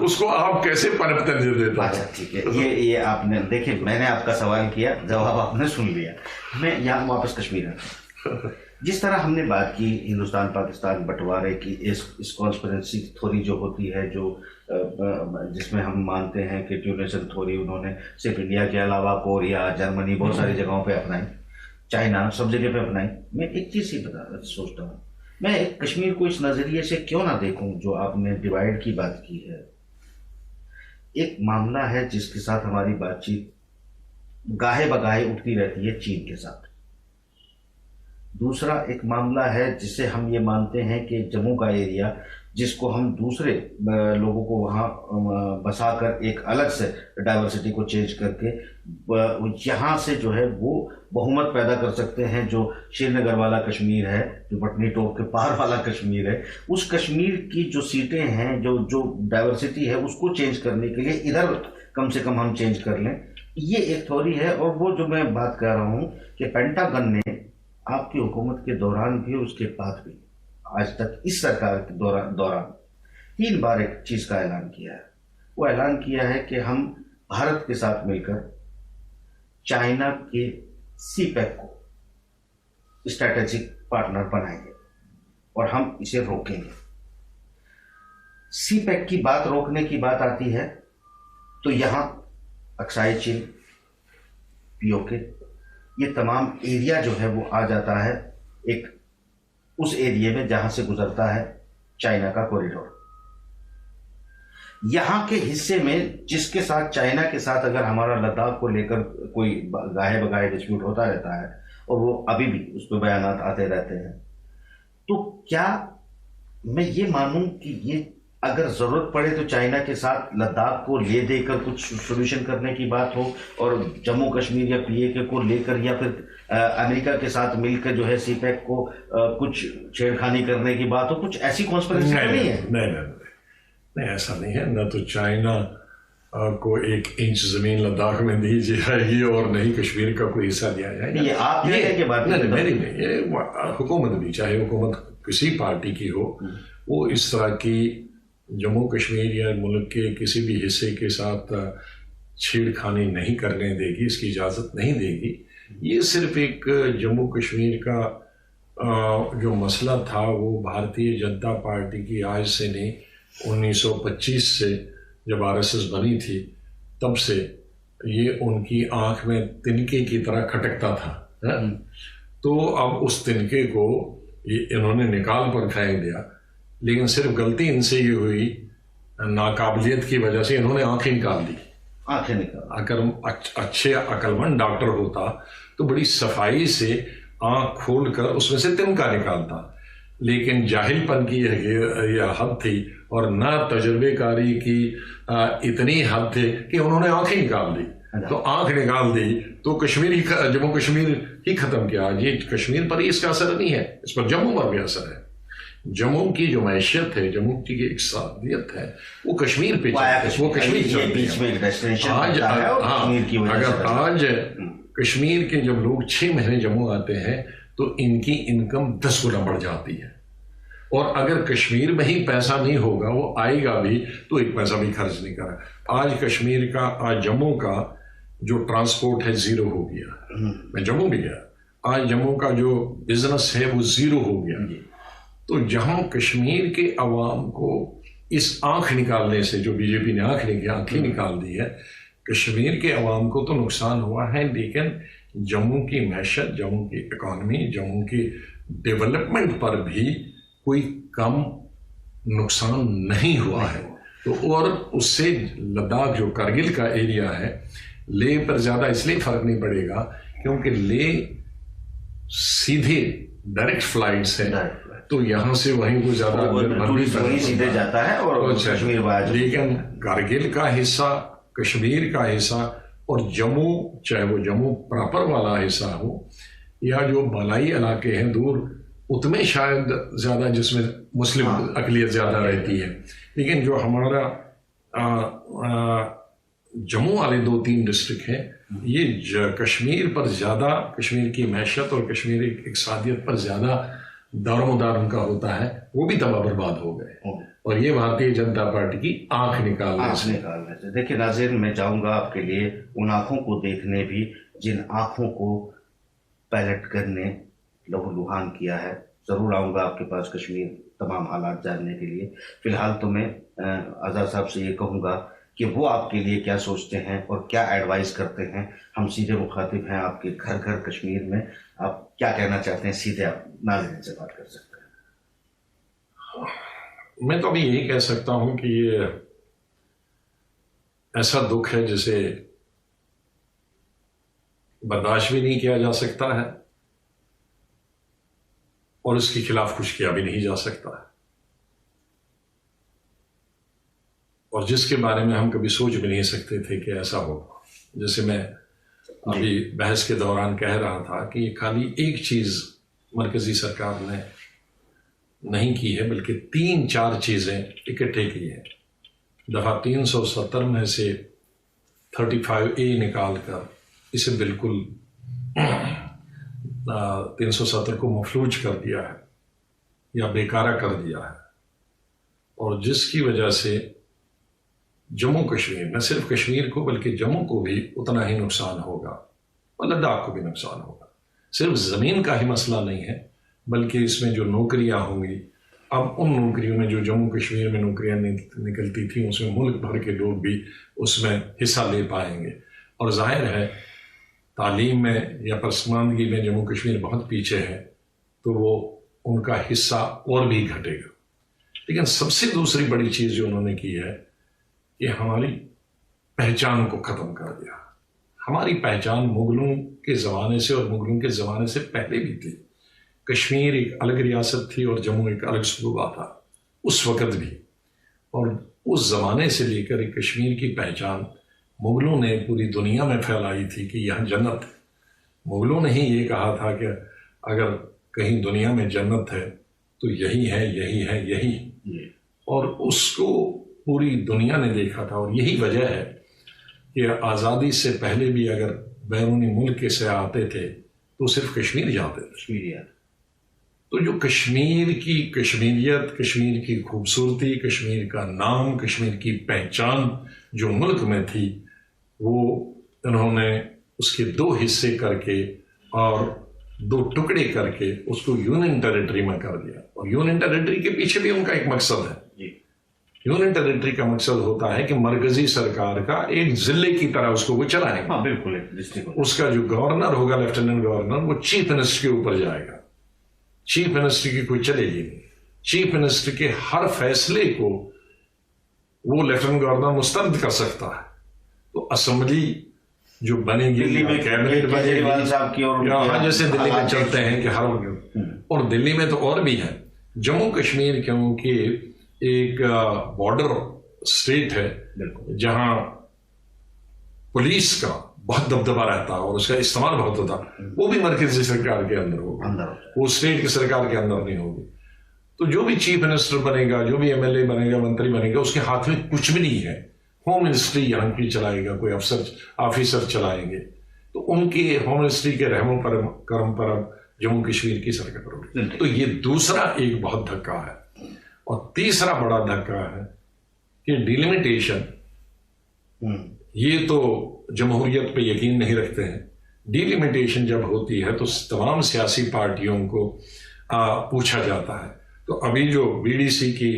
उसको आप कैसे पनपते देता है? ठीक है, ये आपने देखिए, मैंने आपका सवाल किया, जवाब आपने सुन लिया। मैं यहाँ वापस कश्मीर आता। जिस तरह हमने बात की हिंदुस्तान पाकिस्तान बंटवारे की, इस कॉन्स्पिरेसी थ्योरी जो होती है, जो जिसमें हम मानते हैं कि टू नेशन थ्योरी उन्होंने सिर्फ इंडिया के अलावा कोरिया, जर्मनी, बहुत सारी जगहों पे अपनाई, चाइना, सब जगह पे अपनाई। मैं एक चीज़ ही सोचता हूँ, मैं कश्मीर को इस नज़रिए से क्यों ना देखूं जो आपने डिवाइड की बात की है। एक मामला है जिसके साथ हमारी बातचीत गाहे बगाहे उठती रहती है, चीन के साथ। दूसरा एक मामला है जिसे हम ये मानते हैं कि जम्मू का एरिया, जिसको हम दूसरे लोगों को वहाँ बसाकर एक अलग से डाइवर्सिटी को चेंज करके यहाँ से जो है वो बहुमत पैदा कर सकते हैं, जो श्रीनगर वाला कश्मीर है, जो पटनी टॉप के पार वाला कश्मीर है, उस कश्मीर की जो सीटें हैं, जो डाइवर्सिटी है, उसको चेंज करने के लिए इधर कम से कम हम चेंज कर लें। ये एक थ्योरी है। और वो जो मैं बात कर रहा हूँ कि पेंटागन ने आपकी हुकूमत के दौरान भी, उसके बाद भी, आज तक इस सरकार के दौरान 3 बार एक चीज़ का ऐलान किया है। वो ऐलान किया है कि हम भारत के साथ मिलकर चाइना के CPEC को स्ट्रैटेजिक पार्टनर बनाएंगे और हम इसे रोकेंगे। CPEC की बात रोकने की बात आती है तो यहाँ अक्साई चीन, POK, ये तमाम एरिया जो है वो आ जाता है एक उस एरिया में जहां से गुजरता है चाइना का कॉरिडोर। यहाँ के हिस्से में जिसके साथ, चाइना के साथ अगर हमारा लद्दाख को लेकर कोई गाहे बगाहे डिस्प्यूट होता रहता है और वो अभी भी उस पर बयानात आते रहते हैं, तो क्या मैं ये मानूं कि ये अगर जरूरत पड़े तो चाइना के साथ लद्दाख को ले देकर कुछ सोल्यूशन करने की बात हो, और जम्मू कश्मीर या पीएके को लेकर या फिर अमेरिका के साथ मिलकर जो है सीपैक को कुछ छेड़खानी करने की बात हो, कुछ ऐसी कॉन्स्पिरेसी नहीं है? नहीं, ऐसा नहीं है। न तो चाइना को 1 इंच जमीन लद्दाख में दी जाएगी और नहीं कश्मीर का कोई हिस्सा दिया जाएगा। ये आप के बात मेरी नहीं, ये हुकूमत भी, चाहे हुकूमत किसी पार्टी की हो, वो इस तरह की जम्मू कश्मीर या मुल्क के किसी भी हिस्से के साथ छेड़खानी नहीं करने देगी, इसकी इजाज़त नहीं देगी। ये सिर्फ एक जम्मू कश्मीर का जो मसला था वो भारतीय जनता पार्टी की आज से नहीं, 1925 से जब आरएसएस बनी थी तब से ये उनकी आंख में तिनके की तरह खटकता था। तो अब उस तिनके को इन्होंने निकाल पर फेंक दिया, लेकिन सिर्फ गलती इनसे ये हुई, नाकाबिलियत की वजह से इन्होंने आंखें निकाल दी। अगर अच्छे अक्लमंद डॉक्टर होता तो बड़ी सफाई से आंख खोलकर उसमें से तिनका निकालता, लेकिन जाहिलपन की यह हद थी और ना तजुर्बेकारी की इतनी हद थी कि उन्होंने आंखें निकाल दी। तो आंख निकाल दी तो जम्मू कश्मीर ही खत्म किया। ये कश्मीर पर ही इसका असर नहीं है, इस पर जम्मू पर भी असर है। जम्मू की जो मैशियत है, जम्मू की इकसादियत है, वो कश्मीर पे वो कश्मीर बीच में अगर आज कश्मीर के जब लोग 6 महीने जम्मू आते हैं तो इनकी इनकम 10 गुना बढ़ जाती है। और अगर कश्मीर में ही पैसा नहीं होगा, वो आएगा भी तो 1 पैसा भी खर्च नहीं करा। आज कश्मीर का, आज जम्मू का जो ट्रांसपोर्ट है जीरो हो गया। मैं जम्मू भी गया, आज जम्मू का जो बिजनेस है वो जीरो हो गया। तो जहां कश्मीर के अवाम को इस आंख निकालने से, जो बीजेपी ने आंखें निकाल दी है, कश्मीर के अवाम को तो नुकसान हुआ है, लेकिन जम्मू की मैशत, जम्मू की इकॉनमी, जम्मू की डेवलपमेंट पर भी कोई कम नुकसान नहीं हुआ है। तो और उससे लद्दाख जो करगिल का एरिया है, लेह पर ज़्यादा इसलिए फर्क नहीं पड़ेगा क्योंकि लेह सीधे डायरेक्ट फ्लाइट्स है, तो यहाँ से वहीं को ज़्यादा सीधे जाता है और कश्मीर बाहर। लेकिन करगिल का हिस्सा, कश्मीर का हिस्सा और जम्मू, चाहे वो जम्मू प्रॉपर वाला हिस्सा हो या जो मलाई इलाके हैं दूर, उतने शायद ज़्यादा जिसमें मुस्लिम अकलियत ज़्यादा रहती है। लेकिन जो हमारा जम्मू वाले 2-3 डिस्ट्रिक्ट हैं, ये कश्मीर पर ज़्यादा, कश्मीर की मैशत और कश्मीर की इकसादियत पर ज़्यादा दारोमदार उनका होता है, वो भी तबाह बर्बाद हो गए। और ये भारतीय जनता पार्टी की आंख निकालने से। देखिए नाज़रीन, मैं चाहूँगा आपके लिए उन आँखों को देखने भी जिन आँखों को पैलेटकर ने लहूलुहान किया है। ज़रूर आऊँगा आपके पास कश्मीर तमाम हालात जानने के लिए। फ़िलहाल तो मैं आज़ाद साहब से ये कहूँगा कि वो आपके लिए क्या सोचते हैं और क्या एडवाइस करते हैं। हम सीधे मुखातिब हैं आपके घर घर कश्मीर में, आप क्या कहना चाहते हैं, सीधे आप नाज़रीन से बात कर सकते हैं। मैं तो अभी यही कह सकता हूँ कि ये ऐसा दुख है जिसे बर्दाश्त भी नहीं किया जा सकता है और इसके खिलाफ कुछ किया भी नहीं जा सकता है, और जिसके बारे में हम कभी सोच भी नहीं सकते थे कि ऐसा होगा। जैसे मैं अभी बहस के दौरान कह रहा था कि खाली एक चीज़ मरकजी सरकार ने नहीं की है, बल्कि 3-4 चीज़ें इकट्ठे की हैं। दफ़ा 370 में से 35A निकाल कर इसे बिल्कुल 370 को मफलूज कर दिया है या बेकारा कर दिया है, और जिसकी वजह से जम्मू कश्मीर, न सिर्फ कश्मीर को बल्कि जम्मू को भी उतना ही नुकसान होगा और लद्दाख को भी नुकसान होगा। सिर्फ ज़मीन का ही मसला नहीं है, बल्कि इसमें जो नौकरियां होंगी, अब उन नौकरियों में जो जम्मू कश्मीर में नौकरियां निकलती थी, उसमें मुल्क भर के लोग भी उसमें हिस्सा ले पाएंगे। और जाहिर है तालीम में या पसमानदगी में जम्मू कश्मीर बहुत पीछे है, तो वो उनका हिस्सा और भी घटेगा। लेकिन सबसे दूसरी बड़ी चीज़ जो उन्होंने की है ये हमारी पहचान को खत्म कर दिया। हमारी पहचान मुगलों के ज़माने से और मुगलों के ज़माने से पहले भी थी। कश्मीर एक अलग रियासत थी और जम्मू एक अलग सूबा था उस वक़्त भी, और उस ज़माने से लेकर कश्मीर की पहचान मुगलों ने पूरी दुनिया में फैलाई थी कि यह जन्नत है। मुगलों ने ही ये कहा था कि अगर कहीं दुनिया में जन्नत है तो यही है, यही है, यही। और उसको पूरी दुनिया ने देखा था, और यही वजह है कि आज़ादी से पहले भी अगर बैरूनी मुल्क से आते थे तो सिर्फ कश्मीर जाते थे। तो जो कश्मीर की कश्मीरियत, कश्मीर की खूबसूरती, कश्मीर का नाम, कश्मीर की पहचान जो मुल्क में थी, वो उन्होंने उसके 2 हिस्से करके और 2 टुकड़े करके उसको यूनियन टेरिटरी में कर दिया। और यूनियन टेरिटरी के पीछे भी उनका एक मकसद है। यूनियन टेरिटरी का मकसद होता है कि मरकजी सरकार का एक जिले की तरह उसको वो चलाएंगे। हाँ, बिल्कुल। उसका जो गवर्नर होगा, लेफ्टिनेंट गवर्नर, वो चीफ मिनिस्टर के ऊपर जाएगा। चीफ मिनिस्टर की कोई चलेगी नहीं। चीफ मिनिस्टर के हर फैसले को वो लेफ्टिनेंट गवर्नर मुस्तरद कर सकता है। तो असेंबली जो बनेगी, दिल्ली में कैबिनेट बनेगी, साहब की, और जैसे दिल्ली में चलते हैं कि हर, और दिल्ली में तो और भी है। जम्मू कश्मीर क्योंकि एक बॉर्डर स्टेट है जहां पुलिस का बहुत दबदबा रहता है और उसका इस्तेमाल बहुत होता है, वो भी मरकजी सरकार के अंदर होगा, वो स्टेट की सरकार के अंदर नहीं होगी। तो जो भी चीफ मिनिस्टर बनेगा, जो भी एमएलए बनेगा, मंत्री बनेगा, उसके हाथ में कुछ भी नहीं है। होम मिनिस्ट्री यहाँ की चलाएगा, कोई ऑफिसर चलाएंगे। तो उनके होम मिनिस्ट्री के रहमो पर करम पर अब जम्मू कश्मीर की सरकार होगी। तो ये दूसरा एक बहुत धक्का है। और तीसरा बड़ा धक्का है कि डिलिमिटेशन, ये तो जमहूरियत पे यकीन नहीं रखते हैं। डिलिमिटेशन जब होती है तो तमाम सियासी पार्टियों को पूछा जाता है। तो अभी जो बीडीसी की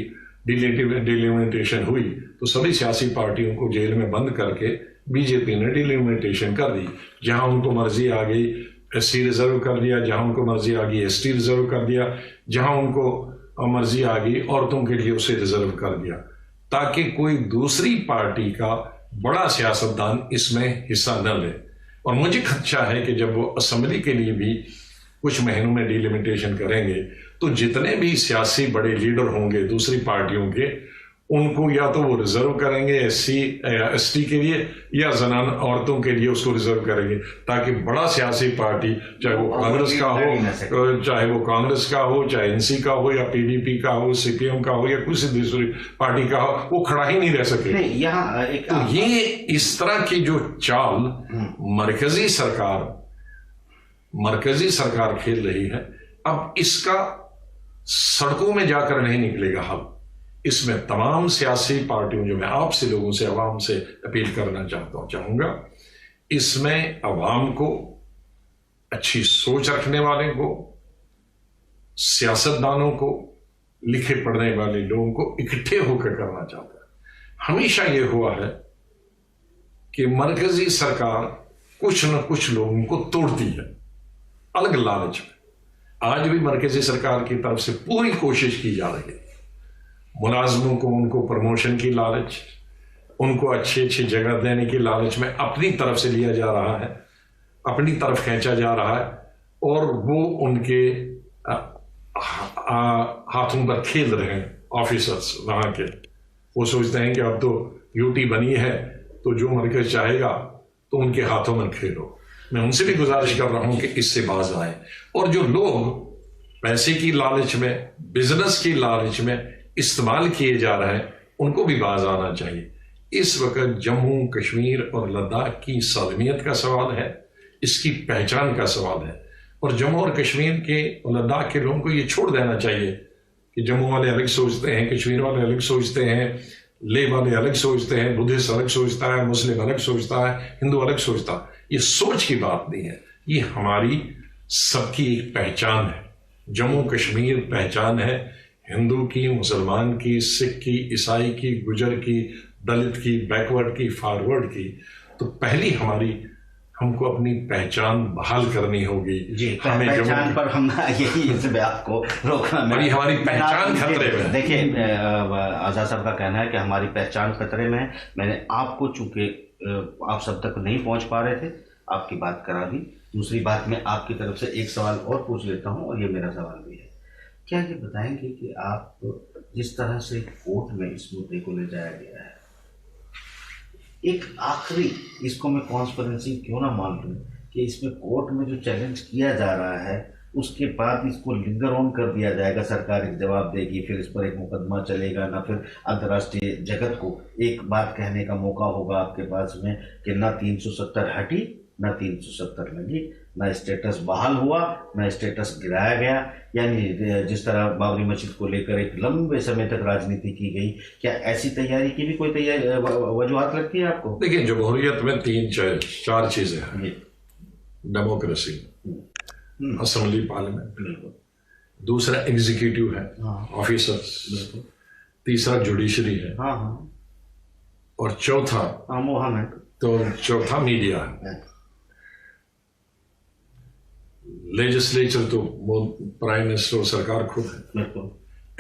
डिलिमिटेशन हुई तो सभी सियासी पार्टियों को जेल में बंद करके बीजेपी ने डिलिमिटेशन कर दी। जहां उनको मर्जी आ गई एससी रिजर्व कर दिया, जहां उनको मर्जी आ गई एसटी रिजर्व कर दिया, जहां उनको मर्जी आ गई औरतों के लिए उसे रिजर्व कर दिया, ताकि कोई दूसरी पार्टी का बड़ा सियासतदान इसमें हिस्सा न ले। और मुझे खदशा है कि जब वो असेंबली के लिए भी कुछ महीनों में डिलिमिटेशन करेंगे तो जितने भी सियासी बड़े लीडर होंगे दूसरी पार्टियों के, उनको या तो वो रिजर्व करेंगे एससी एसटी के लिए या जनान औरतों के लिए उसको रिजर्व करेंगे, ताकि बड़ा सियासी पार्टी, चाहे वो कांग्रेस का हो, चाहे वो कांग्रेस का हो, चाहे एनसी का हो या पीडीपी का हो, सीपीएम का हो या किसी दूसरी पार्टी का हो, वो खड़ा ही नहीं रह सके। तो ये इस तरह की जो चाल मरकजी सरकार खेल रही है, अब इसका सड़कों में जाकर नहीं निकलेगा हल। इसमें तमाम सियासी पार्टियों, जो मैं आपसे लोगों से, अवाम से अपील करना चाहूंगा, इसमें अवाम को, अच्छी सोच रखने वाले को, सियासतदानों को, लिखे पढ़ने वाले लोगों को इकट्ठे होकर करना चाहता है। हमेशा यह हुआ है कि मरकजी सरकार कुछ न कुछ लोगों को तोड़ती है अलग लालच में। आज भी मरकजी सरकार की तरफ से पूरी कोशिश की जा रही है। मुलाजमों को उनको प्रमोशन की लालच, उनको अच्छी अच्छी जगह देने की लालच में अपनी तरफ से लिया जा रहा है, अपनी तरफ खींचा जा रहा है, और वो उनके हाथों पर खेल रहे हैं ऑफिसर्स वहां के। वो सोचते हैं कि अब तो यूटी बनी है तो जो मरकज चाहेगा तो उनके हाथों में खेलो। मैं उनसे भी गुजारिश कर रहा हूं कि इससे बाज आए, और जो लोग पैसे की लालच में, बिजनेस की लालच में इस्तेमाल किए जा रहे हैं, उनको भी बाज आना चाहिए। इस वक्त जम्मू कश्मीर और लद्दाख की सालमियत का सवाल है, इसकी पहचान का सवाल है, और जम्मू और कश्मीर के और लद्दाख के लोगों को ये छोड़ देना चाहिए कि जम्मू वाले अलग सोचते हैं, कश्मीर वाले अलग सोचते हैं, ले वाले अलग सोचते हैं, बुद्धिस्ट अलग सोचता है, मुस्लिम अलग सोचता है, हिंदू अलग सोचता है। ये सोच की बात नहीं है, ये हमारी सबकी एक पहचान है। जम्मू कश्मीर पहचान है हिंदू की, मुसलमान की, सिख की, ईसाई की, गुजर की, दलित की, बैकवर्ड की, फॉरवर्ड की। तो पहली हमारी हमको अपनी पहचान बहाल करनी होगी। जी, पहचान पर हम यही इस बात को रोकना, हमारी पहचान खतरे में है। देखिए, आज़ाद साहब का कहना है कि हमारी पहचान खतरे में है। मैंने आपको, चूंकि आप सब तक नहीं पहुंच पा रहे थे, आपकी बात करा दी। दूसरी बात, मैं आपकी तरफ से एक सवाल और पूछ लेता हूं, और ये मेरा सवाल भी है। क्या ये बताएंगे कि आप जिस तरह से कोर्ट में इस मुद्दे को ले जाया गया है, एक आखिरी, इसको मैं कॉन्स्पिरेसी क्यों ना मान लूँ, कि इसमें कोर्ट में जो चैलेंज किया जा रहा है उसके बाद इसको लिंगर ऑन कर दिया जाएगा, सरकार एक जवाब देगी, फिर इस पर एक मुकदमा चलेगा, ना फिर अंतर्राष्ट्रीय जगत को एक बात कहने का मौका होगा आपके पास में कि ना 370 हटी, ना 370 लगी, ना स्टेटस बहाल हुआ, ना स्टेटस गिराया गया। यानी जिस तरह बाबरी मस्जिद को लेकर एक लंबे समय तक राजनीति की गई, क्या ऐसी तैयारी की भी कोई तैयारी वजूहत लगती है आपको? देखिए, जमहूरियत में 3-4 चीजें हैं। डेमोक्रेसी, असेंबली, पार्लियामेंट, दूसरा एग्जीक्यूटिव है, ऑफिसर्स, तीसरा जुडिशरी है, और चौथा मीडिया है। लेजिस्लेचर तो प्राइम मिनिस्टर और सरकार खुद है,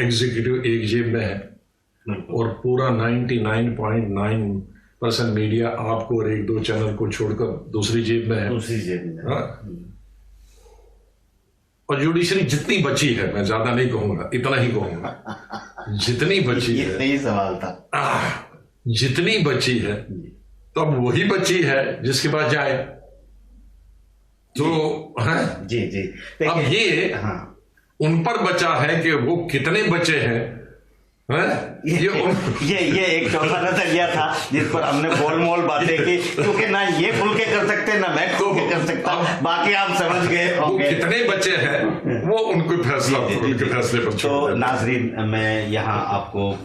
एग्जीक्यूटिव एक जेब में है, और पूरा 99.9% मीडिया आपको और 1-2 चैनल को छोड़कर दूसरी जेब में है। और जुडिशरी जितनी बची है, मैं ज्यादा नहीं कहूंगा, इतना ही कहूंगा, जितनी बची है, सही सवाल था, जितनी बची है, तो अब वही बची है जिसके पास जाए तो जी जी। अब ये उन पर बचा है कि वो कितने बचे हैं। ये एक चौथा नजरिया था जिस पर हमने गोलमोल बातें की, क्योंकि ना ये खुल के कर सकते, ना मैं खुल के कर सकता, बाकी आप समझ गए होंगे। वो कितने बचे हैं वो उनके फैसले पर। तो नाजरीन, मैं यहाँ आपको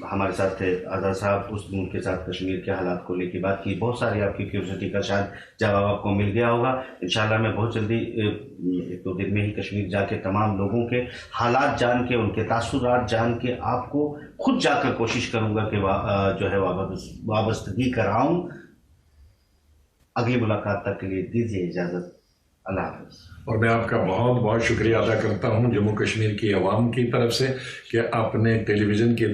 हमारे साथ थे आज़ाद साहब, उनके साथ कश्मीर के हालात को लेकर बात की। बहुत सारी आपकी क्यूरियोसिटी का शायद जवाब आपको मिल गया होगा। इंशाल्लाह मैं बहुत जल्दी 1-2 दिन में ही कश्मीर जाके तमाम लोगों के हालात जान के, उनके तासुरात जान के आपको खुद जाकर कोशिश करूँगा कि जो है वाबस्तगी कराऊँ। अगली मुलाकात तक के लिए दीजिए इजाज़त। अल्लाह हाफ़िज़। और मैं आपका बहुत बहुत शुक्रिया अदा करता हूं जम्मू कश्मीर की आवाम की तरफ से कि अपने टेलीविज़न के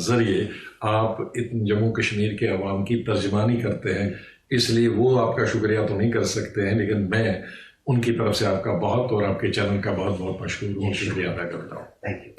ज़रिए आप जम्मू कश्मीर के आवाम की तर्जमानी करते हैं, इसलिए वो आपका शुक्रिया तो नहीं कर सकते हैं, लेकिन मैं उनकी तरफ से आपका बहुत और आपके चैनल का बहुत बहुत शुक्रिया अदा करता हूँ। Thank you.